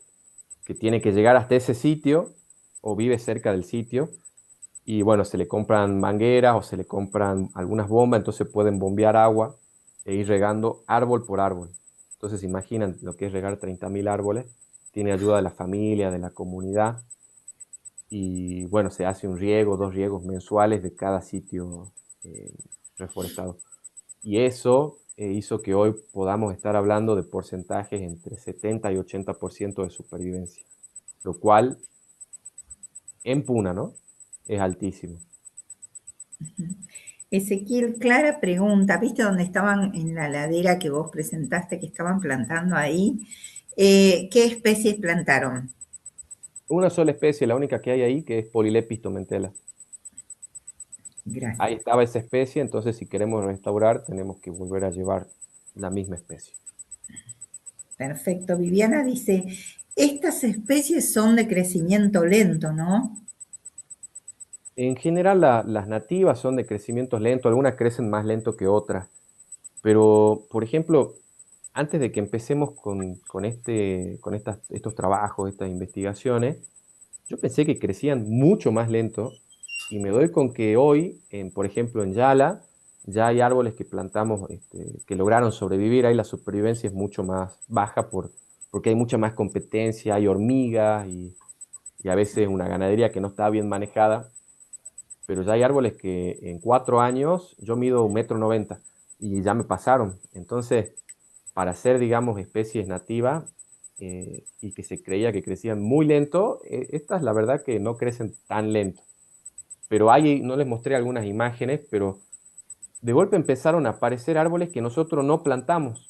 que tiene que llegar hasta ese sitio o vive cerca del sitio y bueno, se le compran mangueras o se le compran algunas bombas, entonces pueden bombear agua e ir regando árbol por árbol. Entonces imaginan lo que es regar 30.000 árboles, tiene ayuda de la familia, de la comunidad y bueno, se hace un riego, dos riegos mensuales de cada sitio eh, reforestado. Y eso hizo que hoy podamos estar hablando de porcentajes entre 70 y 80% de supervivencia, lo cual en Puna, ¿no? Es altísimo. Ezequiel, clara pregunta, ¿viste dónde estaban en la ladera que vos presentaste que estaban plantando ahí? ¿Qué especies plantaron? Una sola especie, la única que hay ahí, que es Polylepis tomentela. Ahí Gracias. estaba esa especie, entonces si queremos restaurar, tenemos que volver a llevar la misma especie. Perfecto. Viviana dice, estas especies son de crecimiento lento, ¿no? En general, las nativas son de crecimiento lento, algunas crecen más lento que otras, pero, por ejemplo, antes de que empecemos con estos trabajos, estas investigaciones, yo pensé que crecían mucho más lento y me doy con que hoy, por ejemplo, en Yala, ya hay árboles que plantamos que lograron sobrevivir. Ahí la supervivencia es mucho más baja porque hay mucha más competencia, hay hormigas y a veces una ganadería que no está bien manejada. Pero ya hay árboles que en 4 años yo mido 1,90 m y ya me pasaron. Entonces, para ser, digamos, especies nativas y que se creía que crecían muy lento, estas la verdad que no crecen tan lento. Pero hay, no les mostré algunas imágenes, pero de golpe empezaron a aparecer árboles que nosotros no plantamos.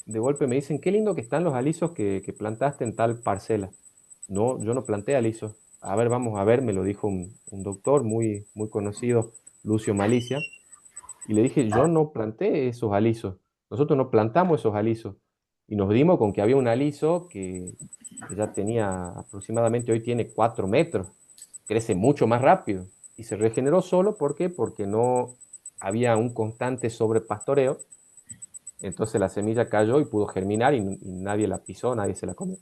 De golpe me dicen, qué lindo que están los alisos que plantaste en tal parcela. No, yo no planté alisos. A ver, vamos a ver, me lo dijo un doctor muy, muy conocido, Lucio Malicia. Y le dije, yo no planté esos alisos, nosotros no plantamos esos alisos. Y nos dimos con que había un aliso que ya tenía aproximadamente, hoy tiene 4 metros, crece mucho más rápido. Y se regeneró solo, ¿por qué? Porque no había un constante sobrepastoreo. Entonces la semilla cayó y pudo germinar y nadie la pisó, nadie se la comió.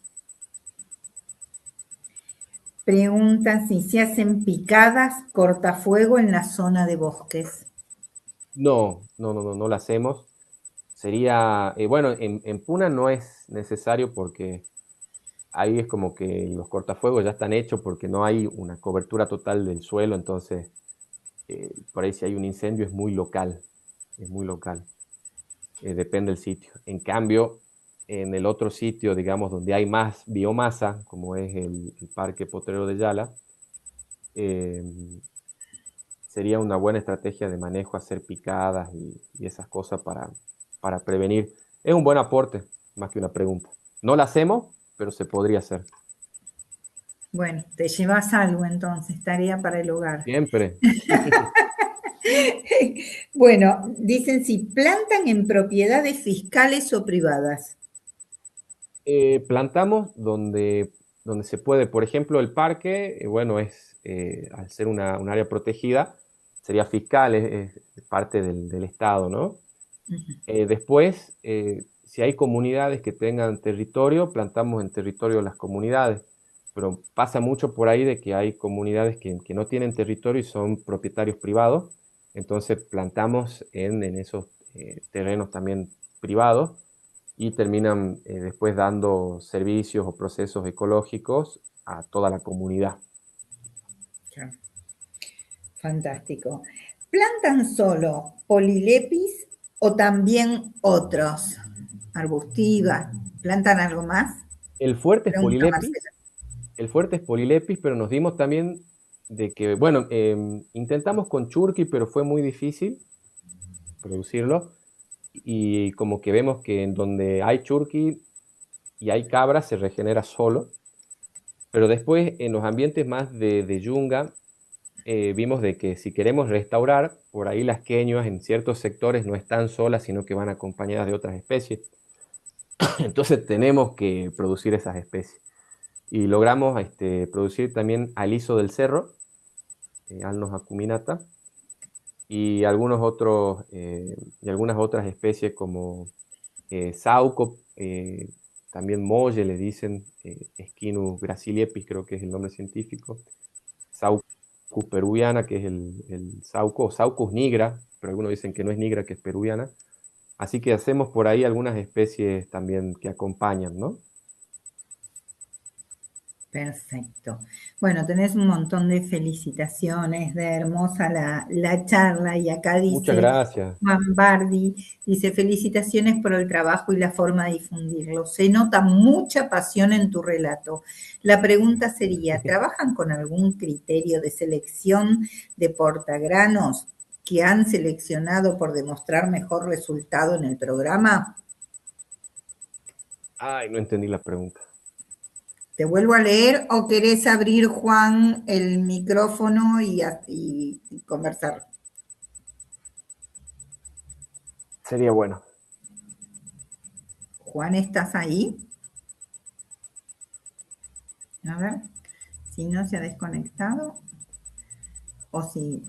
Pregunta si se hacen picadas cortafuego en la zona de bosques. No, no, no, no, no la hacemos. Sería, bueno, en Puna no es necesario porque ahí es como que los cortafuegos ya están hechos porque no hay una cobertura total del suelo, entonces por ahí si hay un incendio es muy local, depende del sitio. En cambio, en el otro sitio, digamos, donde hay más biomasa, como es el Parque Potrero de Yala, eh, sería una buena estrategia de manejo hacer picadas y esas cosas para prevenir. Es un buen aporte, más que una pregunta. No la hacemos, pero se podría hacer. Bueno, te llevas algo entonces, tarea para el hogar. Siempre. Bueno, dicen si plantan en propiedades fiscales o privadas. Plantamos donde se puede. Por ejemplo, el parque, bueno, al ser un área protegida, sería fiscal, es parte del Estado, ¿no? Después, si hay comunidades que tengan territorio, plantamos en territorio de las comunidades. Pero pasa mucho por ahí de que hay comunidades que no tienen territorio y son propietarios privados. Entonces plantamos en esos terrenos también privados y terminan después dando servicios o procesos ecológicos a toda la comunidad. Claro. Fantástico. ¿Plantan solo Polilepis o también otros? Arbustivas. ¿Plantan algo más? El fuerte es Pregunta Polilepis, Marcela. el fuerte es Polilepis, pero nos dimos también de que, bueno, intentamos con Churqui, pero fue muy difícil producirlo, y como que vemos que en donde hay Churqui y hay cabra se regenera solo, pero después en los ambientes más de yunga, vimos de que si queremos restaurar, por ahí las queñuas en ciertos sectores no están solas, sino que van acompañadas de otras especies. Entonces tenemos que producir esas especies. Y logramos producir también aliso del cerro, Alnos acuminata, y y algunas otras especies como sauco, también molle le dicen, Esquinus graciliepis creo que es el nombre científico, Saucus peruviana, que es el sauco, o Saucus nigra, pero algunos dicen que no es nigra, que es peruviana. Así que hacemos por ahí algunas especies también que acompañan, ¿no? Perfecto. Bueno, tenés un montón de felicitaciones, de hermosa la charla y acá Muchas dice gracias. Juan Bardi, dice felicitaciones por el trabajo y la forma de difundirlo. Se nota mucha pasión en tu relato. La pregunta sería, ¿trabajan con algún criterio de selección de portagranos que han seleccionado por demostrar mejor resultado en el programa? Ay, no entendí la pregunta. ¿Te vuelvo a leer o querés abrir, Juan, el micrófono y conversar? Sería bueno. Juan, ¿estás ahí? A ver, si no se ha desconectado o si,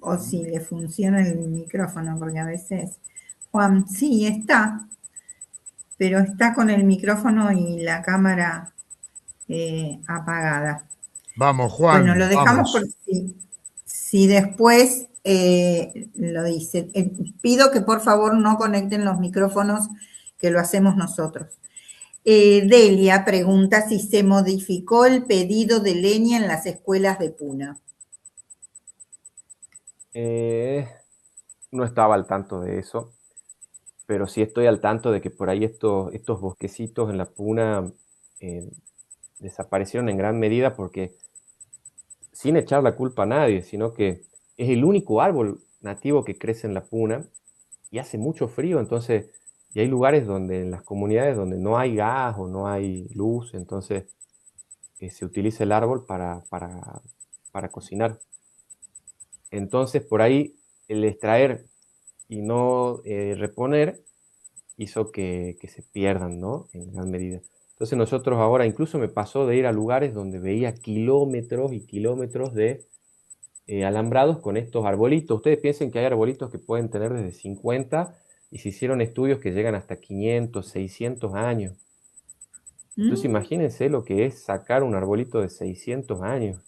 o si le funciona el micrófono, porque a veces... Juan, sí, está, pero está con el micrófono y la cámara apagada. Vamos, Bueno, lo Juan, dejamos por vamos. si después lo dice. Pido que por favor no conecten los micrófonos, que lo hacemos nosotros. Delia pregunta si se modificó el pedido de leña en las escuelas de Puna. Eh, no estaba al tanto de eso, pero sí estoy al tanto de que por ahí estos bosquecitos en la Puna eh, desaparecieron en gran medida porque, sin echar la culpa a nadie, sino que es el único árbol nativo que crece en la Puna y hace mucho frío, entonces, y hay lugares donde, en las comunidades donde no hay gas o no hay luz, entonces se utiliza el árbol para cocinar. Entonces, por ahí, el extraer y no reponer hizo que se pierdan, ¿no? En gran medida. Entonces nosotros ahora, incluso me pasó de ir a lugares donde veía kilómetros y kilómetros de alambrados con estos arbolitos. Ustedes piensen que hay arbolitos que pueden tener desde 50 y se hicieron estudios que llegan hasta 500, 600 años. Entonces ¿Mm? imagínense lo que es sacar un arbolito de 600 años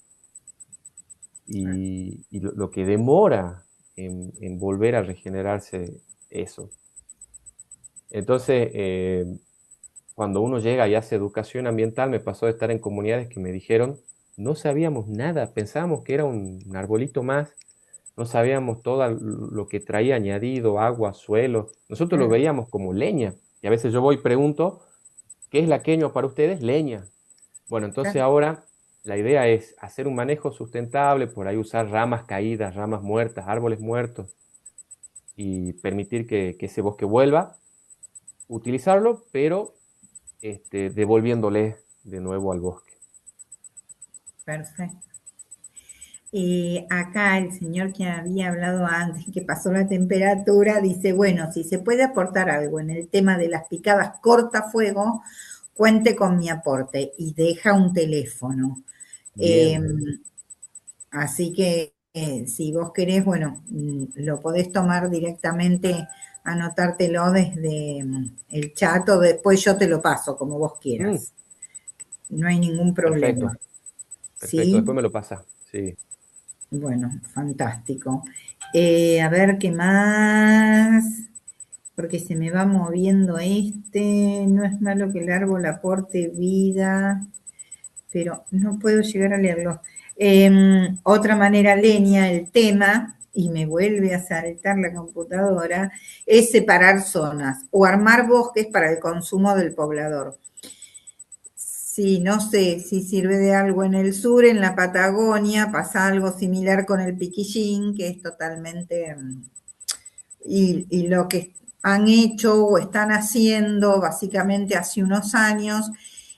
y lo que demora en volver a regenerarse eso. Entonces, cuando uno llega y hace educación ambiental, me pasó de estar en comunidades que me dijeron, no sabíamos nada, pensábamos que era un arbolito más, no sabíamos todo lo que traía añadido, agua, suelo. Nosotros lo Claro, veíamos como leña. Y a veces yo voy y pregunto, ¿qué es la queña para ustedes? Leña. Bueno, entonces claro. ahora la idea es hacer un manejo sustentable, por ahí usar ramas caídas, ramas muertas, árboles muertos y permitir que ese bosque vuelva, utilizarlo, pero devolviéndole de nuevo al bosque. Perfecto. Acá el señor que había hablado antes, que pasó la temperatura, dice, bueno, si se puede aportar algo en el tema de las picadas cortafuego, cuente con mi aporte y deja un teléfono. Eh, Bien. Así que si vos querés, bueno, lo podés tomar directamente, anotártelo desde el chat o después yo te lo paso como vos Mm, quieras. No hay ningún perfecto, problema. perfecto. ¿Sí? Después me lo pasa. Sí. Bueno, fantástico. A ver qué más. porque se me va moviendo este. No es malo que el árbol aporte vida, pero no puedo llegar a leerlo. Otra manera, Lenia, el tema, y me vuelve a saltar la computadora, es separar zonas o armar bosques para el consumo del poblador. Sí, no sé si sirve de algo en el sur, en la Patagonia, pasa algo similar con el piquillín, que es totalmente... y lo que han hecho o están haciendo básicamente hace unos años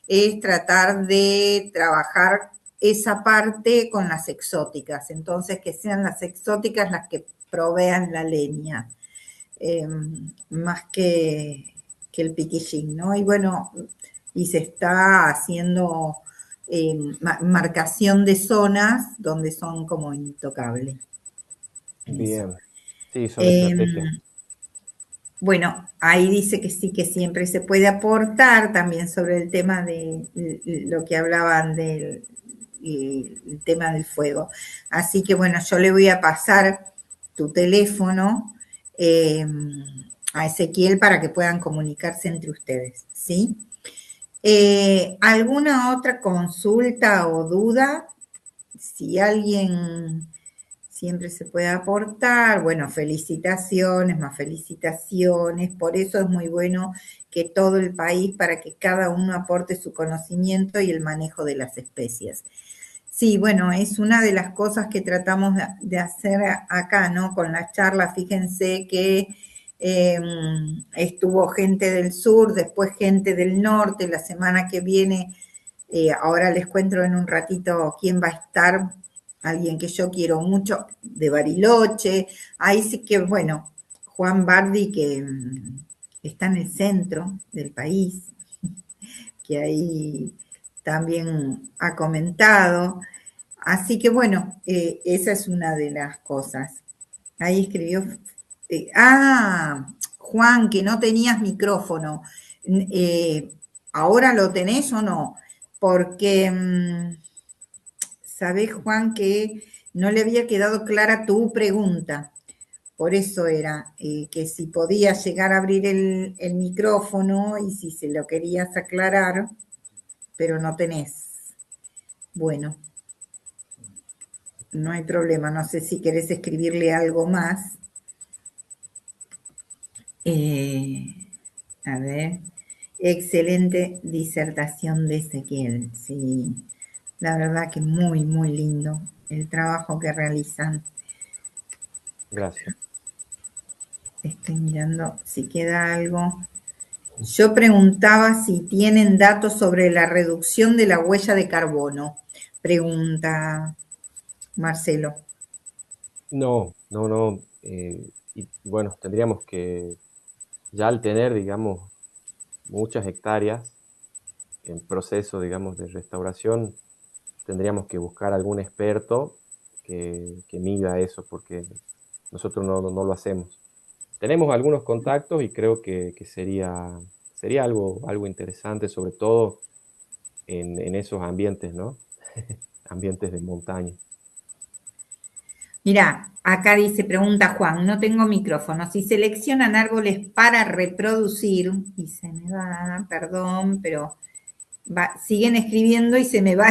es tratar de trabajar esa parte con las exóticas, entonces que sean las exóticas las que provean la leña, eh, más que el piquillín, ¿no? Y bueno, y se está haciendo marcación de zonas donde son como intocables en eso. Bien, sí, son Eh, estrategias. bueno, ahí dice que sí, que siempre se puede aportar también sobre el tema de lo que hablaban del el tema del fuego. Así que bueno, yo le voy a pasar tu teléfono eh, a Ezequiel para que puedan comunicarse entre ustedes, ¿sí? ¿Alguna otra consulta o duda? Si alguien siempre se puede aportar, bueno, felicitaciones, más felicitaciones, por eso es muy bueno que todo el país, para que cada uno aporte su conocimiento y el manejo de las especies. Sí, bueno, es una de las cosas que tratamos de hacer acá, ¿no? Con la charla, fíjense que estuvo gente del sur, después gente del norte, la semana que viene, ahora les cuento en un ratito quién va a estar, alguien que yo quiero mucho, de Bariloche, ahí sí que, bueno, Juan Bardi, que está en el centro del país, que ahí también ha comentado. Así que bueno, esa es una de las cosas. Ahí escribió, Juan, que no tenías micrófono. Eh, ¿Ahora lo tenés o no? Porque sabés, Juan, que no le había quedado clara tu pregunta. Por eso era que si podías llegar a abrir el micrófono y si se lo querías aclarar, pero no tenés. Bueno, no hay problema. No sé si querés escribirle algo más. Eh, a ver. Excelente disertación de Ezequiel. Sí, la verdad que muy, muy lindo el trabajo que realizan. Gracias. Estoy mirando si queda algo. Yo preguntaba si tienen datos sobre la reducción de la huella de carbono. Pregunta Marcelo. No, no, no. Y bueno, tendríamos que, ya al tener, digamos, muchas hectáreas en proceso, digamos, de restauración, tendríamos que buscar algún experto que mida eso, porque nosotros no lo hacemos. Tenemos algunos contactos y creo que sería algo interesante, sobre todo en esos ambientes, ¿no? Ambientes de montaña. Mirá, acá dice, pregunta Juan, no tengo micrófono. Si seleccionan árboles para reproducir, y se me va, perdón, pero siguen escribiendo y se me va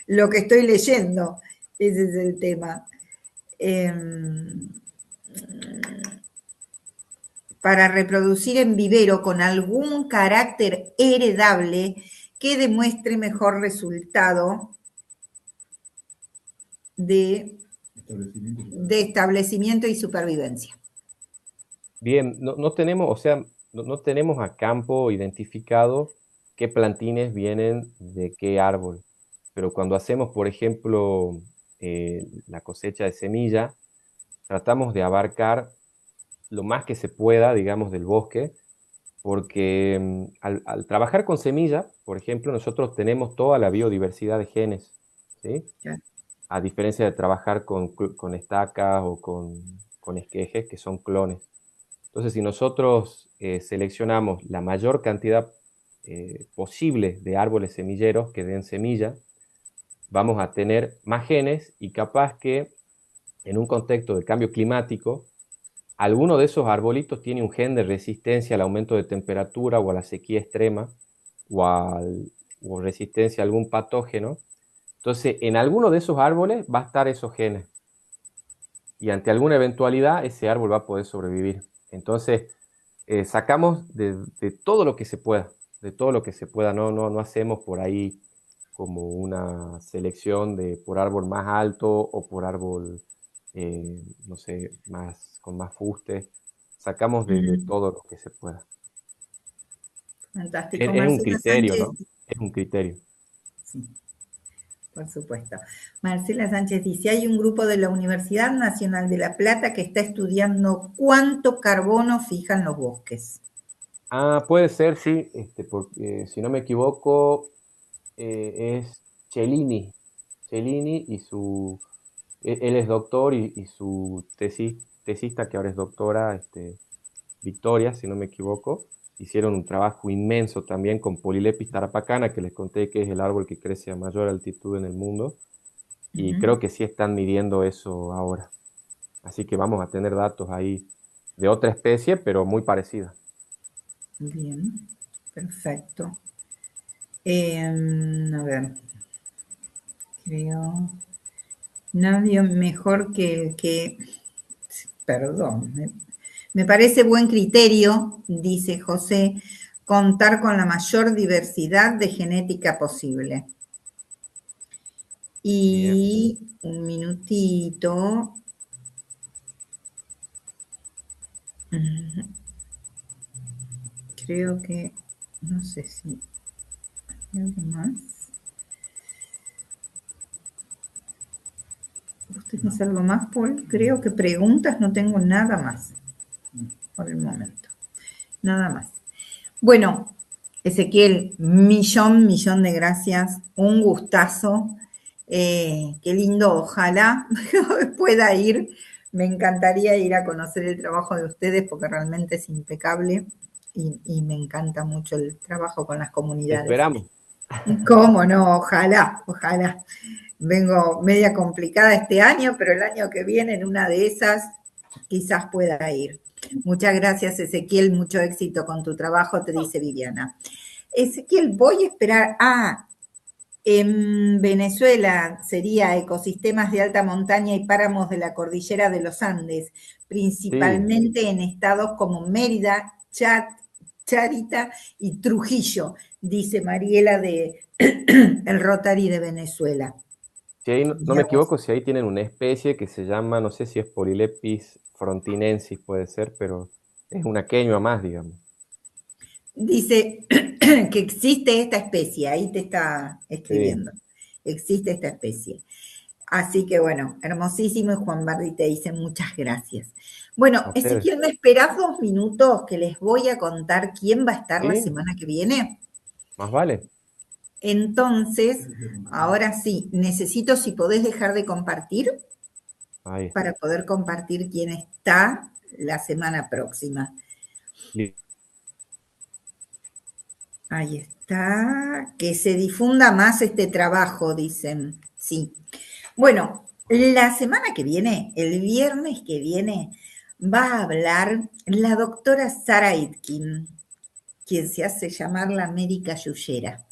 lo que estoy leyendo. Ese es el tema. Em, para reproducir en vivero con algún carácter heredable que demuestre mejor resultado de, de establecimiento y supervivencia. Bien, no tenemos, o sea, no tenemos a campo identificado qué plantines vienen de qué árbol, pero cuando hacemos, por ejemplo, la cosecha de semilla, tratamos de abarcar lo más que se pueda, digamos, del bosque, porque al trabajar con semilla, por ejemplo, nosotros tenemos toda la biodiversidad de genes, ¿sí? Claro. A diferencia de trabajar con estacas o con esquejes, que son clones. Entonces, si nosotros seleccionamos la mayor cantidad posible de árboles semilleros que den semilla, vamos a tener más genes y capaz que en un contexto de cambio climático, alguno de esos arbolitos tiene un gen de resistencia al aumento de temperatura o a la sequía extrema o resistencia a algún patógeno. Entonces, en alguno de esos árboles va a estar esos genes y ante alguna eventualidad ese árbol va a poder sobrevivir. Entonces, sacamos de todo lo que se pueda, de todo lo que se pueda, no hacemos por ahí como una selección de por árbol más alto o por árbol, no sé, con más fuste. Sacamos de Mm, todo lo que se pueda. fantástico. Es un Marcela criterio, Sánchez, ¿no? Es un criterio. sí, por supuesto. Marcela Sánchez dice, hay un grupo de la Universidad Nacional de La Plata que está estudiando cuánto carbono fijan los bosques. Ah, puede ser, sí, porque si no me equivoco, es Cellini. Cellini y él es doctor y su tesista, que ahora es doctora, Victoria, si no me equivoco, hicieron un trabajo inmenso también con Polylepis tarapacana, que les conté que es el árbol que crece a mayor altitud en el mundo, y Ujú. creo que sí están midiendo eso ahora. Así que vamos a tener datos ahí de otra especie, pero muy parecida. Bien, perfecto. A ver, creo, nadie mejor perdón, me parece buen criterio, dice José, contar con la mayor diversidad de genética posible. Bien. Y un minutito, creo que, no sé si hay algo más. ¿Vos tenés algo más, Paul? Creo que preguntas no tengo nada más por el momento. Nada más. Bueno, Ezequiel, millón de gracias. Un gustazo. Qué lindo, ojalá pueda ir. Me encantaría ir a conocer el trabajo de ustedes porque realmente es impecable y me encanta mucho el trabajo con las Te comunidades. esperamos. ¿Cómo no? Ojalá, ojalá. Vengo media complicada este año, pero el año que viene, en una de esas, quizás pueda ir. Muchas gracias, Ezequiel. Mucho éxito con tu trabajo, te dice Viviana. Ezequiel, voy a esperar. En Venezuela sería ecosistemas de alta montaña y páramos de la cordillera de los Andes, Sí, principalmente en estados como Mérida, Charita y Trujillo, dice Mariela de el Rotary de Venezuela. si ahí no me Mira vos. equivoco, si ahí tienen una especie que se llama, no sé si es Polylepis frontinensis, puede ser, pero es una queñua más, digamos. Dice que existe esta especie, ahí te está Sí, escribiendo. Existe esta especie. Así que bueno, hermosísimo y Juan Bardi te dice muchas gracias. Bueno, a ustedes. Ezequiel, ¿me esperás 2 minutos que les voy a contar quién va a estar la Sí, semana que viene? más vale. Entonces, ahora sí, necesito si podés dejar de compartir Ahí para está. poder compartir quién está la semana próxima. Ahí está, que se difunda más este trabajo, dicen. Sí. Bueno, la semana que viene, el viernes que viene, va a hablar la doctora Sara Itkin, quien se hace llamar la médica yuyera,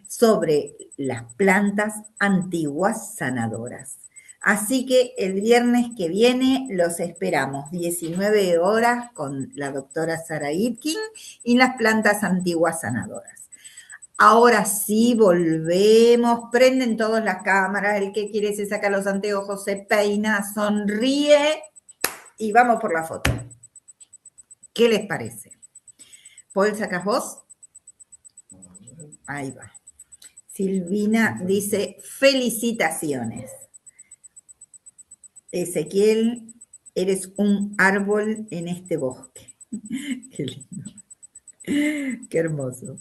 sobre las plantas antiguas sanadoras. Así que el viernes que viene los esperamos, 19 horas, con la doctora Sara Itkin y las plantas antiguas sanadoras. Ahora sí, volvemos, prenden todos las cámaras, el que quiere se saca los anteojos, se peina, sonríe y vamos por la foto. ¿Qué les parece? Paul, ¿sacas vos? Ahí va. Silvina dice, felicitaciones. Ezequiel, eres un árbol en este bosque. Qué lindo, qué hermoso.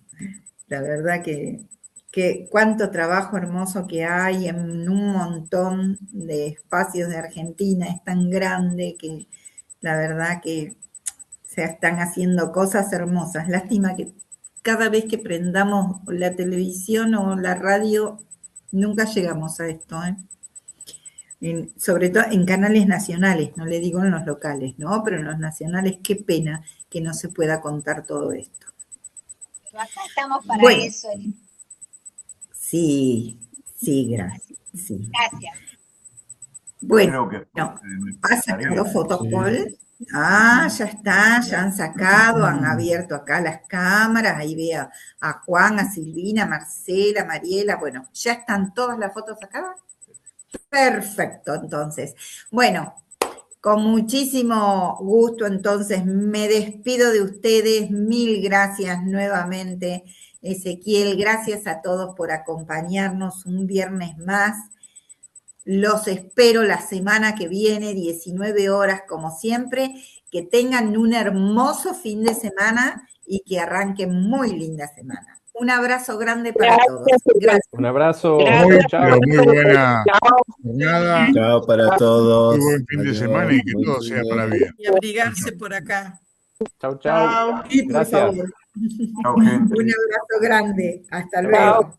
La verdad que cuánto trabajo hermoso que hay en un montón de espacios de Argentina, es tan grande que la verdad que se están haciendo cosas hermosas. Lástima que cada vez que prendamos la televisión o la radio, nunca llegamos a esto, ¿eh? sobre todo en canales nacionales, no le digo en los locales, ¿no? Pero en los nacionales, qué pena que no se pueda contar todo esto. Pero acá estamos para bueno, eso. Sí, gracias. Sí. Gracias. Bueno, ¿ha sacado fotos, Paul? Ah, ya está, ya han sacado, han abierto acá las cámaras, ahí veo a Juan, a Silvina, a Marcela, a Mariela, bueno, ¿ya están todas las fotos sacadas? Perfecto, entonces. Bueno, con muchísimo gusto, entonces, me despido de ustedes, mil gracias nuevamente, Ezequiel, gracias a todos por acompañarnos un viernes más. Los espero la semana que viene, 19 horas como siempre. Que tengan un hermoso fin de semana y que arranquen muy linda semana. Un abrazo grande para todos. Gracias. Un abrazo. Pero muy buena jornada. Chao para Muy todos. buen fin de semana y que Muy todo sea bien. para bien. Y abrigarse por acá. Chau, chau. Sí, por Gracias. favor. Chao, gente. Un abrazo grande. Hasta Chau. luego.